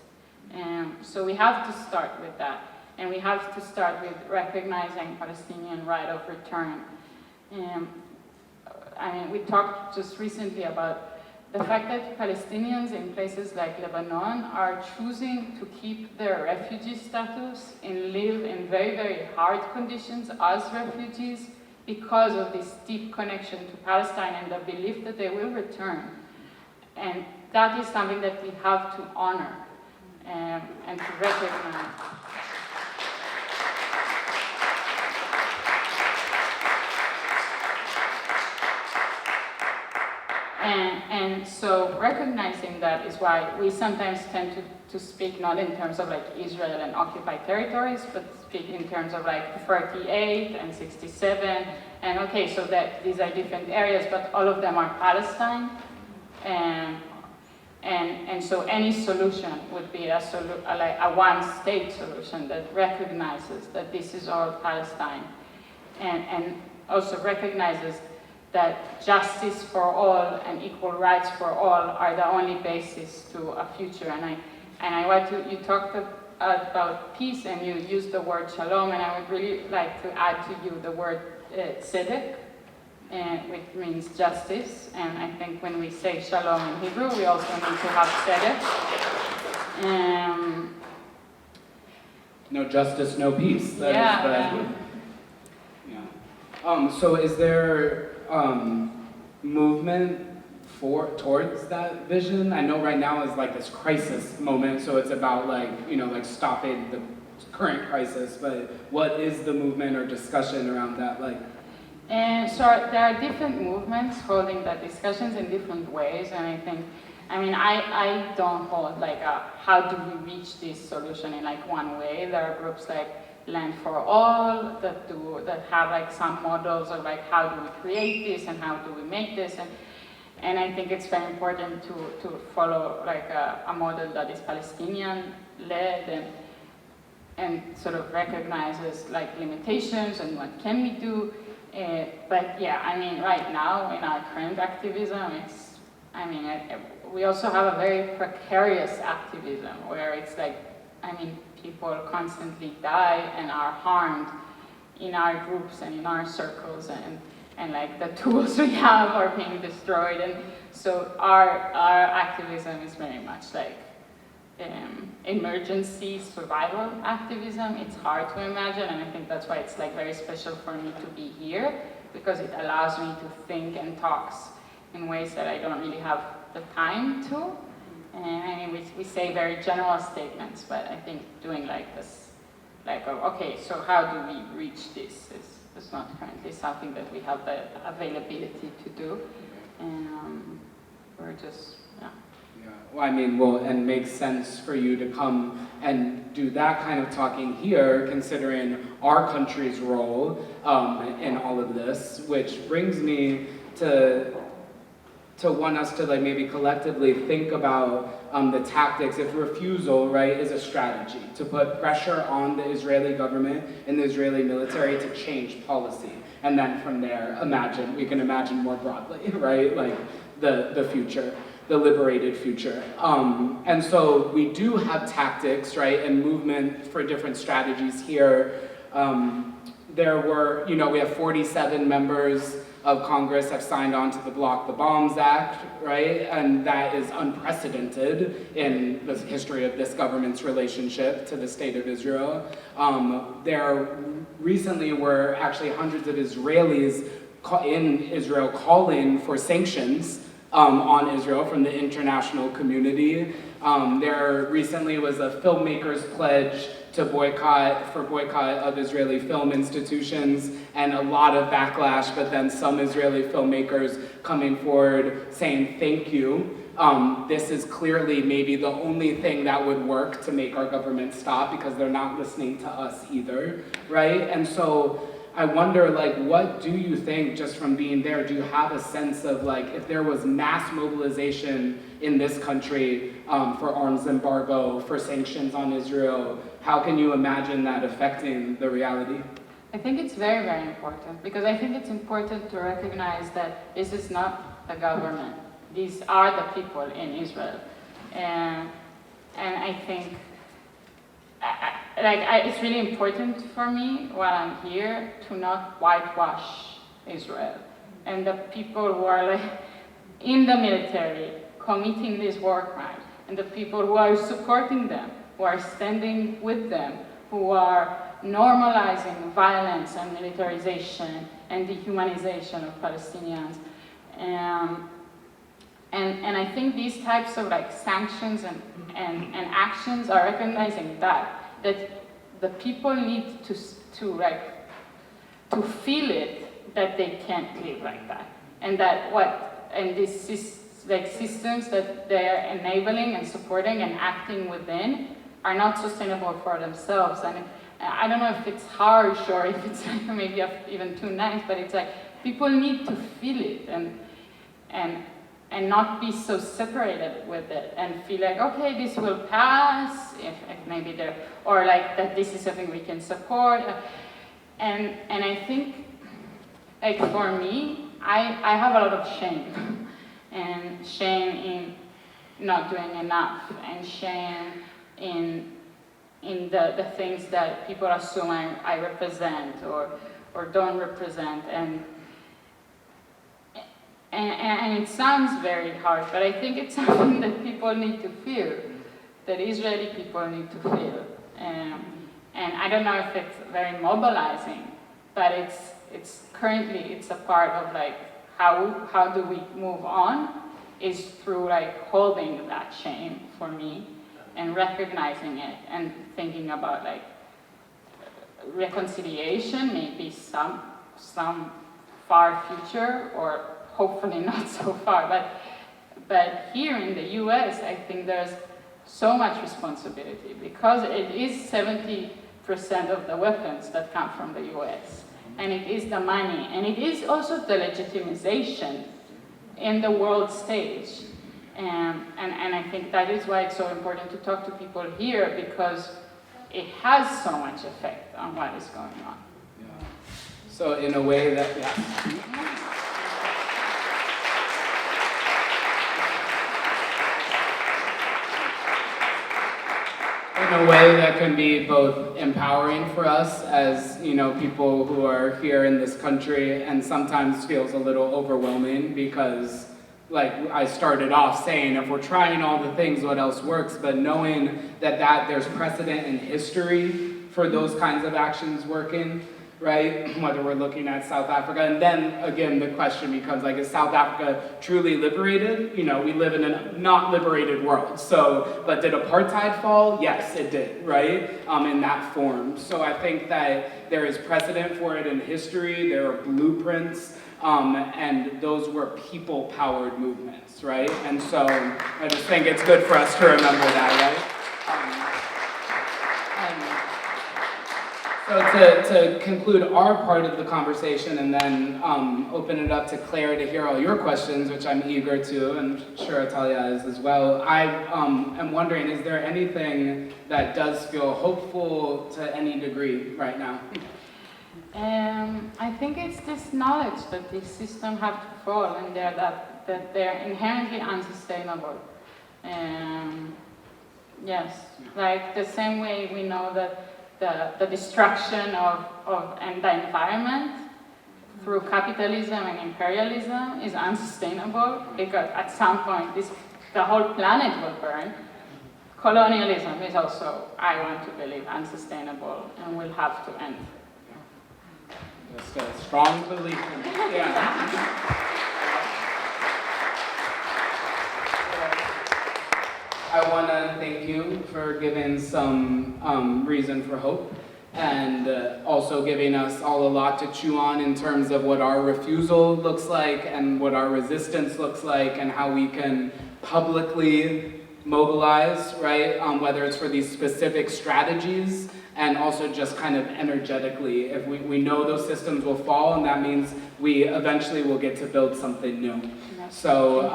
So we have to start with that, and we have to start with recognizing Palestinian right of return. I mean, we talked just recently about the fact that Palestinians in places like Lebanon are choosing to keep their refugee status and live in very, very hard conditions as refugees because of this deep connection to Palestine and the belief that they will return. And that is something that we have to honor and to recognize. And so recognizing that is why we sometimes tend to speak not in terms of like Israel and occupied territories, but speak in terms of like 38 and 67. And okay, so that these are different areas, but all of them are Palestine. And so any solution would be like a one-state solution that recognizes that this is all Palestine, and also recognizes that justice for all and equal rights for all are the only basis to a future. And I want to, you talked about peace and you used the word shalom, and I would really like to add to you the word tzedek, which means justice. And I think when we say shalom in Hebrew, we also need to have tzedek. No justice, no peace. So is there movement towards that vision? I know right now is like this crisis moment, so it's about like, like stopping the current crisis, but what is the movement or discussion around that like? And so there are different movements holding the discussions in different ways, and I don't hold like how do we reach this solution in like one way. There are groups like Land for All that have like some models of like how do we create this and how do we make this, and I think it's very important to follow like a model that is Palestinian led and sort of recognizes like limitations and what can we do. But yeah, right now in our current activism, we also have a very precarious activism where it's like, people constantly die and are harmed in our groups and in our circles, and like the tools we have are being destroyed. And so our activism is very much like emergency survival activism. It's hard to imagine, and I think that's why it's like very special for me to be here, because it allows me to think and talk in ways that I don't really have the time to. And we say very general statements, but I think doing like this, like, okay, so how do we reach this is not currently something that we have the availability to do. And we're just, yeah. Well, and makes sense for you to come and do that kind of talking here, considering our country's role in all of this, which brings me to want us to like maybe collectively think about the tactics. If refusal, right, is a strategy to put pressure on the Israeli government and the Israeli military to change policy, and then from there, we can imagine more broadly, right, like the future. The liberated future. And so we do have tactics, right, and movement for different strategies here. There were, we have 47 members of Congress have signed on to the Block the Bombs Act, right? And that is unprecedented in the history of this government's relationship to the state of Israel. There recently were actually hundreds of Israelis in Israel calling for sanctions on Israel from the international community. There recently was a filmmakers pledge to boycott of Israeli film institutions, and a lot of backlash, but then some Israeli filmmakers coming forward saying thank you. This is clearly maybe the only thing that would work to make our government stop, because they're not listening to us either, right? And so I wonder, like, what do you think, just from being there, do you have a sense of, like, if there was mass mobilization in this country for arms embargo, for sanctions on Israel, how can you imagine that affecting the reality? I think it's very, very important, because I think it's important to recognize that this is not the government. These are the people in Israel. And I think it's really important for me while I'm here to not whitewash Israel and the people who are like in the military committing these war crimes, and the people who are supporting them, who are standing with them, who are normalizing violence and militarization and dehumanization of Palestinians. And I think these types of like sanctions and actions are recognizing that the people need to feel it, that they can't live like that, and that these systems that they are enabling and supporting and acting within are not sustainable for themselves. And I don't know if it's harsh or if it's like maybe even too nice, but it's like people need to feel it and not be so separated with it and feel like, okay, this will pass, if maybe there, or like that this is something we can support. And I think, like for me, I have a lot of shame, and shame in not doing enough, and shame in the things that people assume I represent or don't represent. And it sounds very harsh, but I think it's something that people need to feel, that Israeli people need to feel. And I don't know if it's very mobilizing, but it's currently a part of like how do we move on is through like holding that shame for me and recognizing it and thinking about like reconciliation, maybe some far future, or hopefully not so far, but here in the US, I think there's so much responsibility, because it is 70% of the weapons that come from the US, and it is the money, and it is also the legitimization in the world stage. And I think that is why it's so important to talk to people here, because it has so much effect on what is going on. Yeah. So in a way that, yeah. In a way that can be both empowering for us as, people who are here in this country, and sometimes feels a little overwhelming, because like I started off saying, if we're trying all the things, what else works? But knowing that there's precedent in history for those kinds of actions working, right? Whether we're looking at South Africa, and then again the question becomes like, is South Africa truly liberated? We live in a not liberated world. So, but did apartheid fall? Yes, it did, right? In that form. So I think that there is precedent for it in history. There are blueprints, and those were people-powered movements, right? And so I just think it's good for us to remember that, right? So to conclude our part of the conversation, and then open it up to Claire to hear all your questions, which I'm eager to, and I'm sure Atalya is as well. I am wondering, is there anything that does feel hopeful to any degree right now? I think it's this knowledge that these systems have to fall, and that they're inherently unsustainable. Yes, like the same way we know that the destruction of and the environment through capitalism and imperialism is unsustainable, because at some point the whole planet will burn. Colonialism is also, I want to believe, unsustainable and will have to end. Just a strong belief in it. Yeah. I want to thank you for giving some reason for hope, and also giving us all a lot to chew on in terms of what our refusal looks like and what our resistance looks like and how we can publicly mobilize, right? Whether it's for these specific strategies and also just kind of energetically. If we know those systems will fall, and that means we eventually will get to build something new. So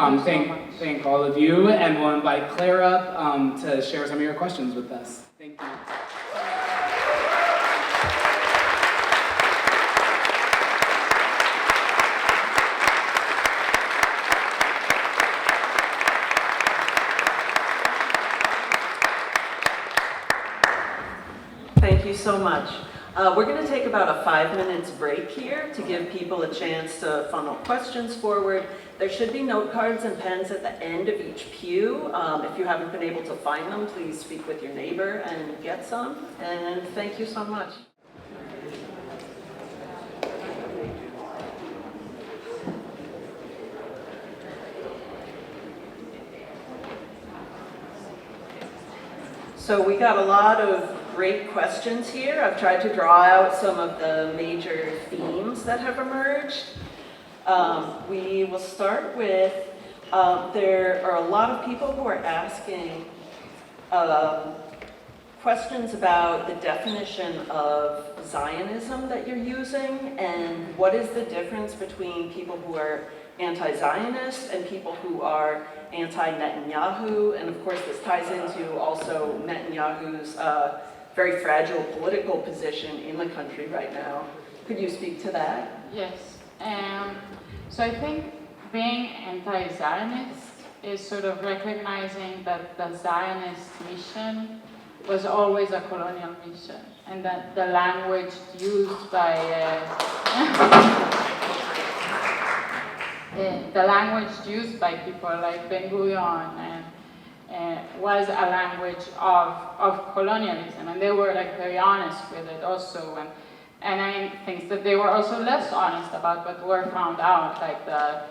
thank all of you, and we'll invite Claire up to share some of your questions with us. Thank you. Thank you so much. We're going to take about a 5 minutes break here to give people a chance to funnel questions forward. There should be note cards and pens at the end of each pew. If you haven't been able to find them, please speak with your neighbor and get some. And thank you so much. So we got a lot of great questions here. I've tried to draw out some of the major themes that have emerged. We will start with, there are a lot of people who are asking questions about the definition of Zionism that you're using, and what is the difference between people who are anti-Zionist and people who are anti-Netanyahu. And of course this ties into also Netanyahu's very fragile political position in the country right now. Could you speak to that? Yes. So I think being anti-Zionist is sort of recognizing that the Zionist mission was always a colonial mission, and that the language used by people like Ben-Gurion was a language of colonialism, and they were like very honest with it also. And I think that they were also less honest about what were found out, like the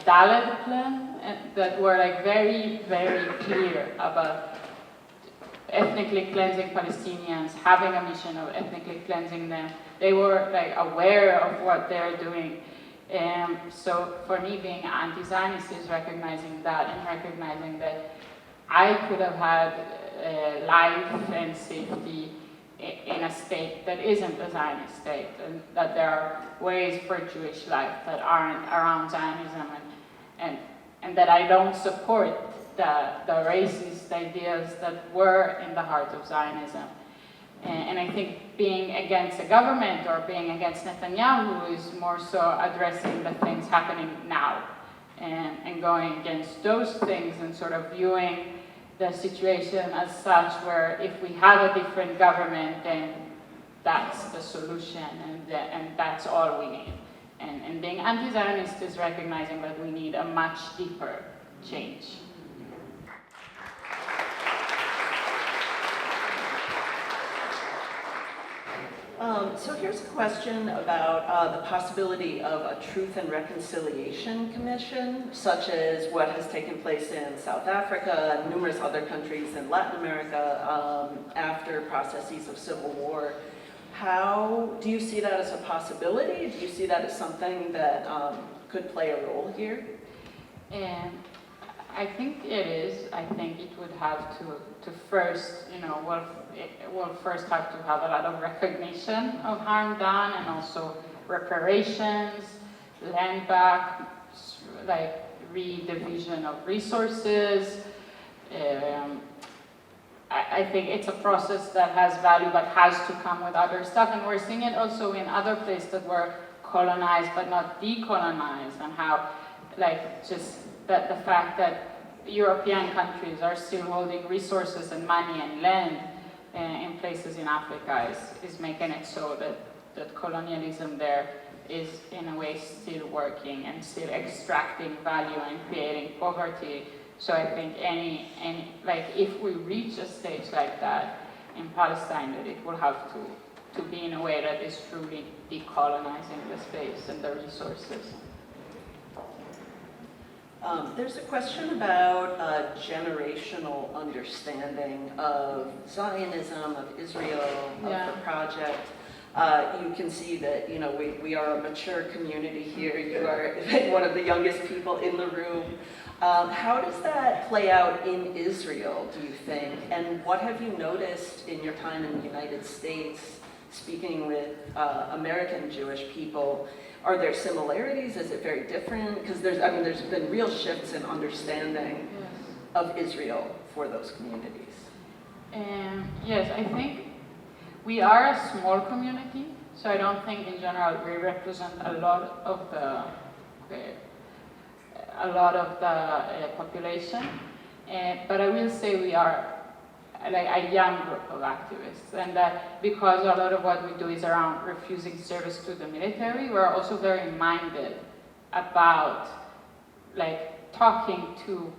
Dalet plan, that were like very, very clear about ethnically cleansing Palestinians, having a mission of ethnically cleansing them. They were like aware of what they're doing. So for me, being anti-Zionist is recognizing that, and recognizing that I could have had life and safety in a state that isn't a Zionist state, and that there are ways for Jewish life that aren't around Zionism, and that I don't support the racist ideas that were in the heart of Zionism. And I think being against a government or being against Netanyahu is more so addressing the things happening now, and going against those things and sort of viewing the situation as such, where if we have a different government, then that's the solution, and that's all we need. And being anti-Zionist is recognizing that we need a much deeper change. So here's a question about the possibility of a Truth and Reconciliation Commission, such as what has taken place in South Africa and numerous other countries in Latin America after processes of civil war. How do you see that as a possibility? Do you see that as something that could play a role here? I think it is. I think it would have to first, we'll first have to have a lot of recognition of harm done, and also reparations, land back, like redivision of resources. I think it's a process that has value but has to come with other stuff, and we're seeing it also in other places that were colonized but not decolonized, and how, like, just that the fact that European countries are still holding resources and money and land in places in Africa is making it so that colonialism there is in a way still working and still extracting value and creating poverty. So I think if we reach a stage like that in Palestine, that it will have to be in a way that is truly decolonizing the space and the resources. There's a question about generational understanding of Zionism, of Israel, Yeah. of the project. You can see that, we are a mature community here. You are one of the youngest people in the room. How does that play out in Israel, do you think? And what have you noticed in your time in the United States, speaking with American Jewish people? Are there similarities? Is it very different? Because there's been real shifts in understanding of Israel for those communities. Yes, I think we are a small community, so I don't think in general we represent a lot of the population. But I will say we are like a young group of activists, and that because a lot of what we do is around refusing service to the military, we're also very minded about like talking to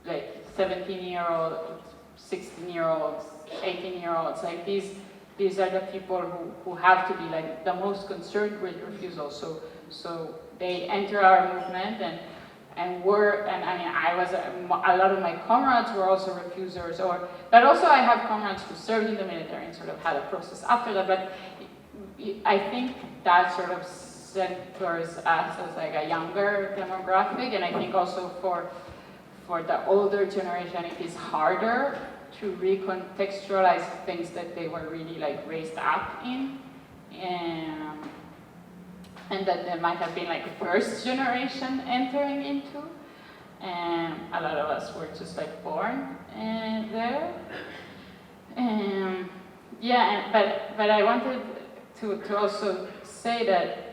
like 17-year-olds, 16-year-olds, 18-year-olds, like these are the people who have to be like the most concerned with refusal. So they enter our movement and I was a lot of my comrades were also refusers, but also I have comrades who served in the military and sort of had a process after that. But I think that sort of centers us as like a younger demographic, and I think also for the older generation it is harder to recontextualize things that they were really like raised up in, and that they might have been like first generation entering into, and a lot of us were just like born there. But I wanted to also say that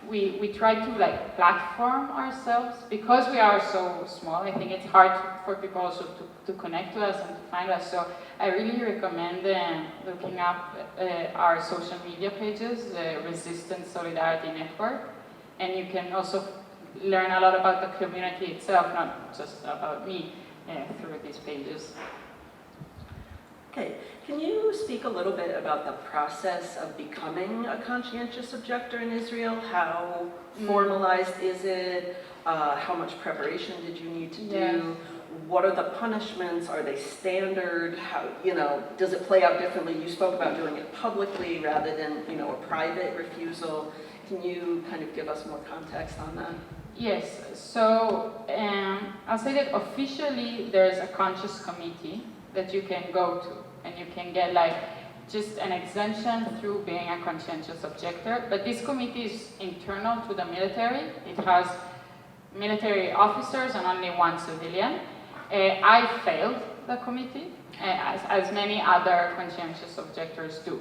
we try to like platform ourselves because we are so small. I think it's hard for people also to connect to us and to find us. So I really recommend looking up our social media pages, the Resistance Solidarity Network, and you can also learn a lot about the community itself, not just about me, through these pages. Okay, can you speak a little bit about the process of becoming a conscientious objector in Israel? How formalized is it? How much preparation did you need to do? Yes. What are the punishments? Are they standard? How, does it play out differently? You spoke about doing it publicly rather than, a private refusal. Can you kind of give us more context on that? Yes, so I'll say that officially there's a conscious committee that you can go to, and you can get like just an exemption through being a conscientious objector. But this committee is internal to the military. It has military officers and only one civilian. I failed the committee, as many other conscientious objectors do,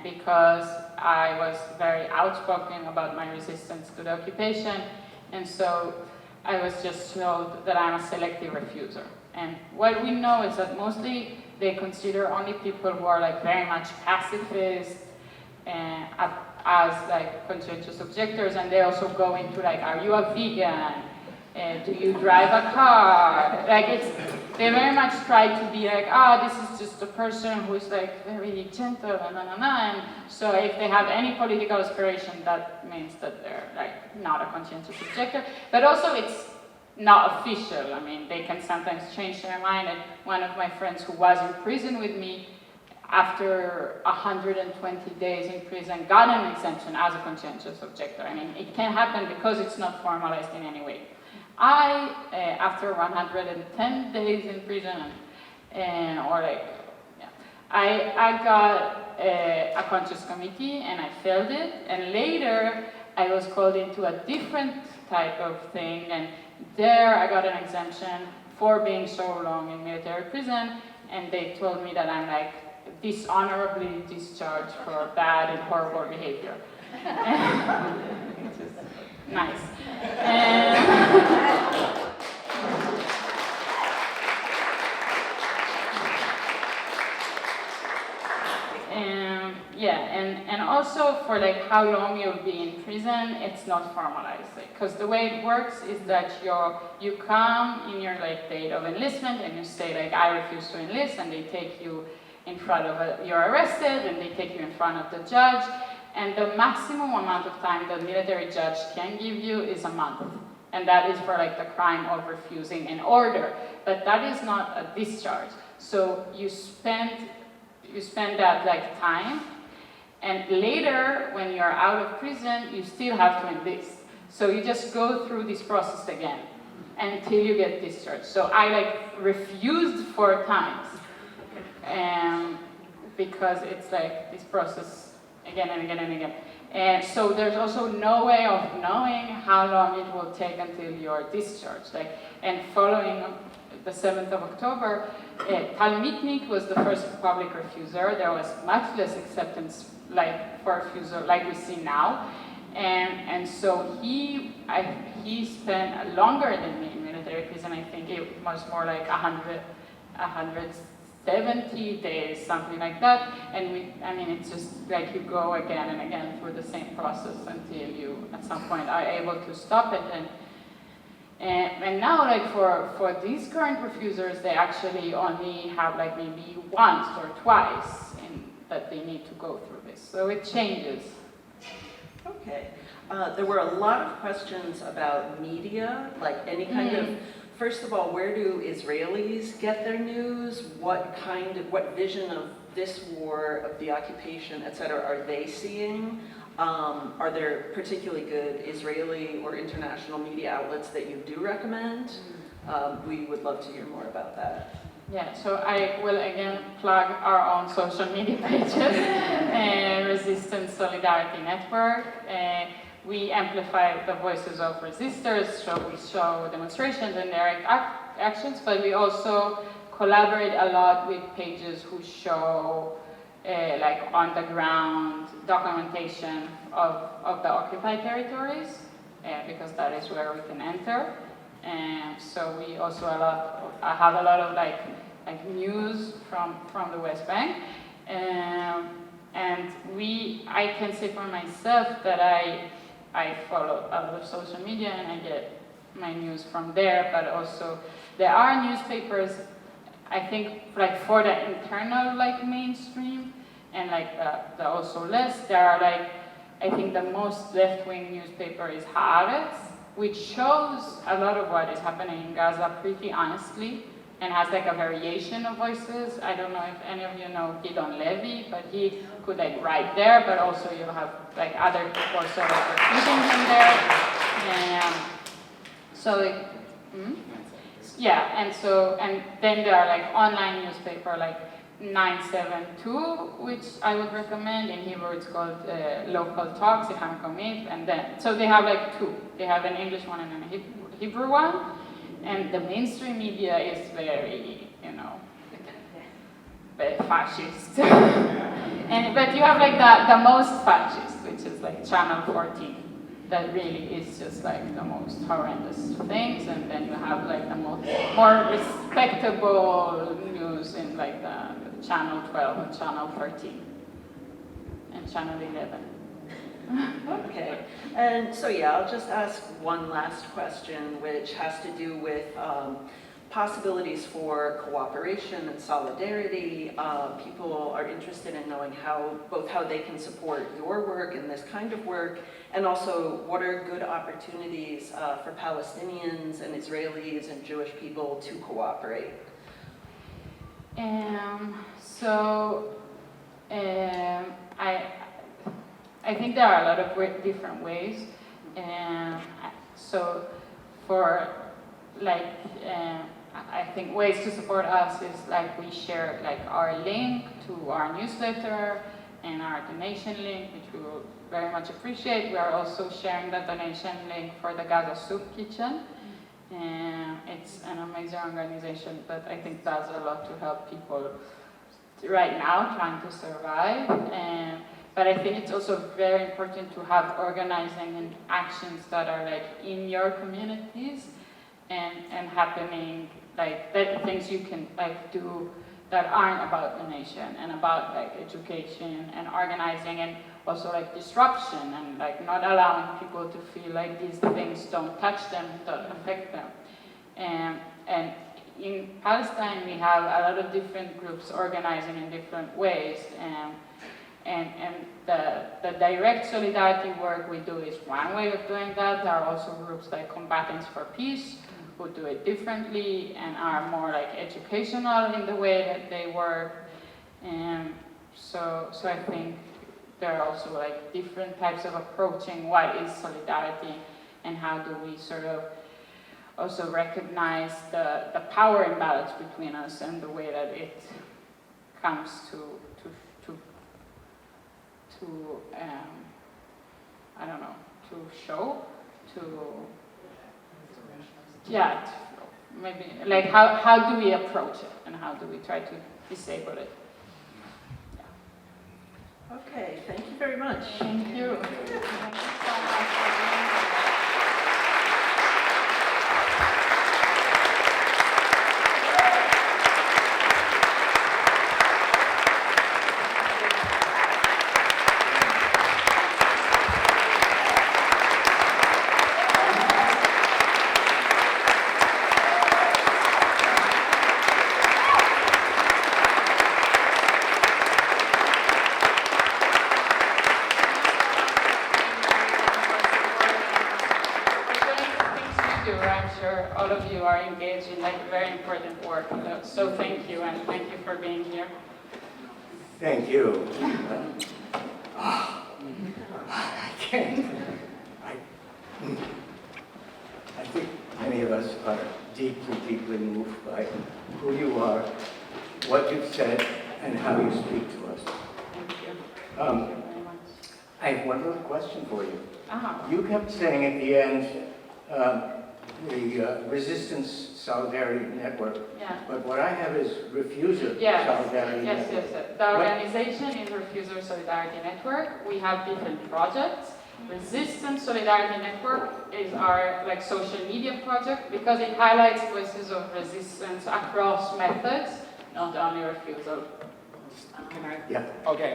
because I was very outspoken about my resistance to the occupation, and so I was just told that I'm a selective refuser. And what we know is that mostly they consider only people who are like very much pacifist as like conscientious objectors, and they also go into like, are you a vegan? Do you drive a car? Like they very much try to be like, this is just a person who is like very gentle and so if they have any political aspiration, that means that they're like not a conscientious objector. But also it's not official. I mean, they can sometimes change their mind. And one of my friends who was in prison with me, after 120 days in prison, got an exemption as a conscientious objector. I mean, it can happen because it's not formalized in any way. After 110 days in prison, I got a conscious committee and I failed it. And later, I was called into a different type of thing, and there I got an exemption for being so long in military prison, and they told me that I'm like dishonorably discharged for bad and horrible behavior. Which is nice. And also for like how long you'll be in prison, it's not formalized. Because the way it works is that you come in your like date of enlistment and you say like, I refuse to enlist, and they take you in front of you're arrested, and they take you in front of the judge, and the maximum amount of time the military judge can give you is a month. and that is for like the crime of refusing an order. But that is not a discharge. So you spend that like time, and later when you're out of prison, you still have to enlist. So you just go through this process again until you get discharged. So I like refused 4 times, because it's like this process again and again and again. And so there's also no way of knowing how long it will take until you're discharged. Like, and following the 7th of October, Talmitnik was the first public refuser. There was much less acceptance like for refusal like we see now. And so he spent longer than me in military prison. I think it was more like 170 days, something like that. And it's just like you go again and again through the same process until you, at some point, are able to stop it. And now, like for these current refusers, they actually only have like maybe once or twice that they need to go through this. So it changes. Okay. There were a lot of questions about media, like any kind of, first of all, where do Israelis get their news? What vision of this war, of the occupation, et cetera, are they seeing? Are there particularly good Israeli or international media outlets that you do recommend? We would love to hear more about that. Yeah, so I will again plug our own social media pages, Resistance Solidarity Network. We amplify the voices of resistors, so we show demonstrations and direct actions, but we also collaborate a lot with pages who show like on the ground documentation of the occupied territories, because that is where we can enter. And so we also have a lot of like news from the West Bank, and I can say for myself that I follow a lot of social media and I get my news from there. But also there are newspapers, I think, like for the internal like mainstream and like the also less. There are like, I think the most left-wing newspaper is Haaretz, which shows a lot of what is happening in Gaza pretty honestly, and has like a variation of voices. I don't know if any of you know Gidon Levy, but he could like write there, but also you have like other people sort of repeating him there. And then there are like online newspaper like 972, which I would recommend. In Hebrew it's called Local Talks, and then, so they have like 2. They have an English one and a Hebrew one. And the mainstream media is very, very fascist. But you have like the most fascist, which is like Channel 14. That really is just like the most horrendous things. And then you have like the more respectable news in like the Channel 12 and Channel 13 and Channel 11. Okay, and so yeah, I'll just ask one last question, which has to do with possibilities for cooperation and solidarity. People are interested in knowing both how they can support your work and this kind of work, and also what are good opportunities for Palestinians and Israelis and Jewish people to cooperate. I think there are a lot of different ways. So for like, I think ways to support us is like we share like our link to our newsletter and our donation link, which we will very much appreciate. We are also sharing the donation link for the Gaza Soup Kitchen. It's an amazing organization that I think does a lot to help people right now trying to survive. But I think it's also very important to have organizing and actions that are like in your communities and happening, like that things you can like do that aren't about donation and about like education and organizing and also like disruption and like not allowing people to feel like these things don't touch them, don't affect them. And in Palestine we have a lot of different groups organizing in different ways. and the direct solidarity work we do is one way of doing that. There are also groups like Combatants for Peace who do it differently and are more like educational in the way that they work. And so I think there are also like different types of approaching what is solidarity and how do we sort of also recognize the power imbalance between us and the way that it comes to I don't know, to show, maybe like how do we approach it and how do we try to disable it? Okay, thank you very much. Thank you. Thank you so much for being here. All of you are engaged in like very important work. So thank you, and thank you for being here. Thank you. I can't. I think many of us are deeply, deeply moved by who you are, what you've said, and how you speak to us. Thank you. Um, Thank you very much. I have one little question for you. Uh-huh. You kept saying at the end, the Resistance Solidarity Network, Yeah. but what I have is Refusal Yes. Solidarity Yes, Network. yes, yes. The organization is Refusal Solidarity Network. We have different projects. Resistance Solidarity Network is our like social media project because it highlights voices of resistance across methods, not only refusal. Can I? Yeah. Okay,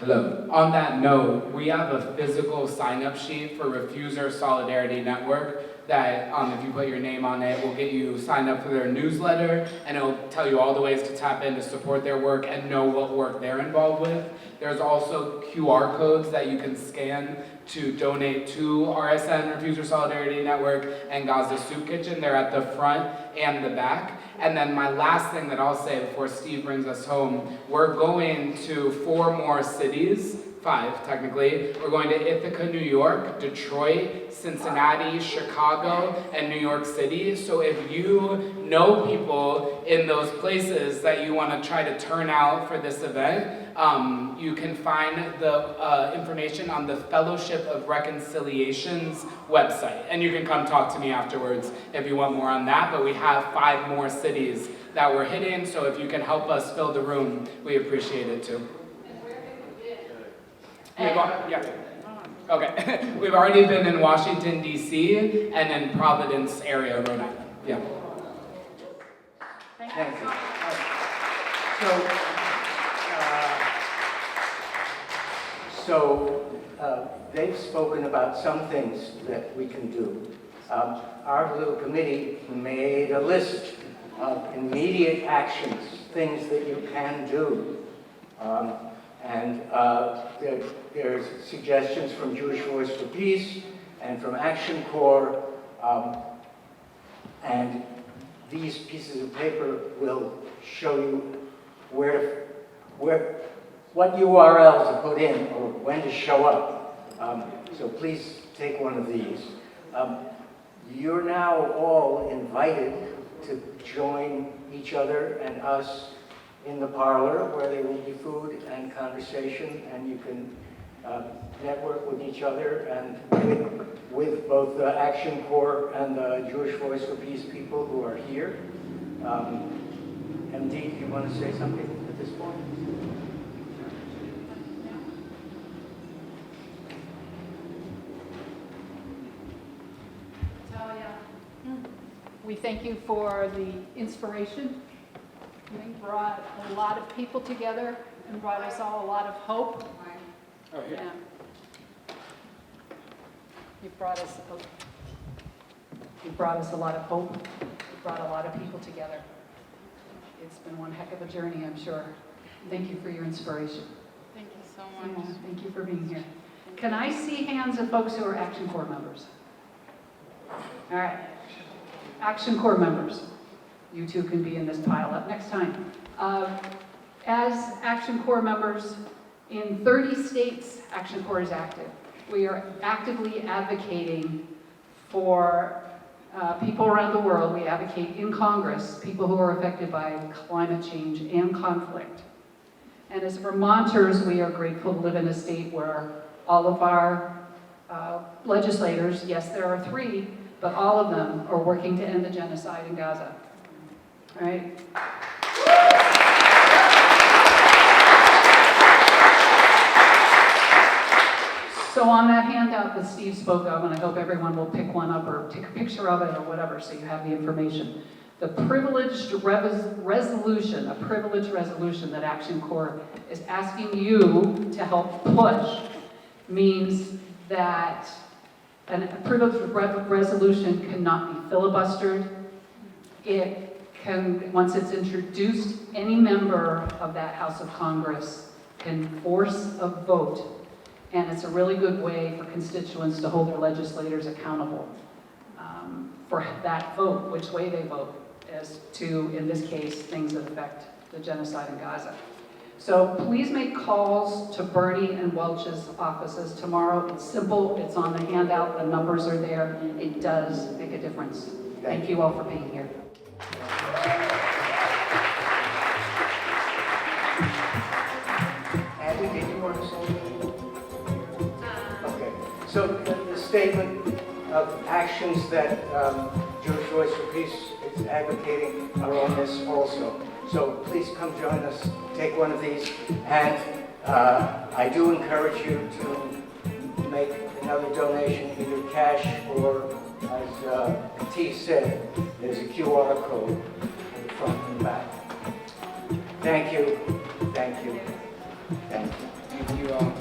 Hello. On that note, we have a physical sign-up sheet for Refuser Solidarity Network that, if you put your name on it, will get you signed up for their newsletter, and it'll tell you all the ways to tap in to support their work and know what work they're involved with. There's also QR codes that you can scan to donate to RSN, Refuser Solidarity Network, and Gaza Soup Kitchen. They're at the front and the back. And then my last thing that I'll say before Steve brings us home, we're going to 4 more cities, 5 technically. We're going to Ithaca, New York, Detroit, Cincinnati, Chicago, and New York City. So if you know people in those places that you want to try to turn out for this event, you can find the information on the Fellowship of Reconciliation's website. And you can come talk to me afterwards if you want more on that. But we have 5 more cities that we're hitting, so if you can help us fill the room, we appreciate it too. Okay. We've already been in Washington, D.C., and in Providence area, Rhode Island. Yeah. Thank Thank you. you. So they've spoken about some things that we can do. Our little committee made a list of immediate actions, things that you can do. There's suggestions from Jewish Voice for Peace and from Action Corps, and these pieces of paper will show you what URL to put in or when to show up. So please take one of these. You're now all invited to join each other and us in the parlor where there will be food and conversation, and you can network with each other and with both the Action Corps and the Jewish Voice for Peace people who are here. MD, do you want to say something at this point? We thank you for the inspiration. You brought a lot of people together and brought us all a lot of hope. Oh, here. Yeah. You brought us a lot of hope. You brought a lot of people together. It's been one heck of a journey, I'm sure. Thank you for your inspiration. Thank you so Yeah, much. thank you for being here. Can I see hands of folks who are Action Corps members? All right. Action Corps members, you two can be in this pile up next time. As Action Corps members, in 30 states, Action Corps is active. We are actively advocating for people around the world. We advocate in Congress, people who are affected by climate change and conflict. And as Vermonters, we are grateful to live in a state where all of our legislators, yes, there are 3, but all of them are working to end the genocide in Gaza. All right? So on that handout that Steve spoke of, and I hope everyone will pick one up or take a picture of it or whatever so you have the information. The privileged resolution, a privileged resolution that Action Corps is asking you to help push means that a privileged resolution cannot be filibustered. It can, once it's introduced, any member of that House of Congress can force a vote. And it's a really good way for constituents to hold their legislators accountable for that vote, which way they vote, as to, in this case, things that affect the genocide in Gaza. So please make calls to Bernie and Welch's offices tomorrow. It's simple, it's on the handout, the numbers are there. It does make a difference. Thank you all for being here. Andy, did you want to say anything? Okay. So the statement of actions that Jewish Voice for Peace is advocating are on this also. So please come join us, take one of these, and I do encourage you to make another donation, either cash or, as T said, there's a QR code in the front and back. Thank you, thank you, thank you. Thank you all.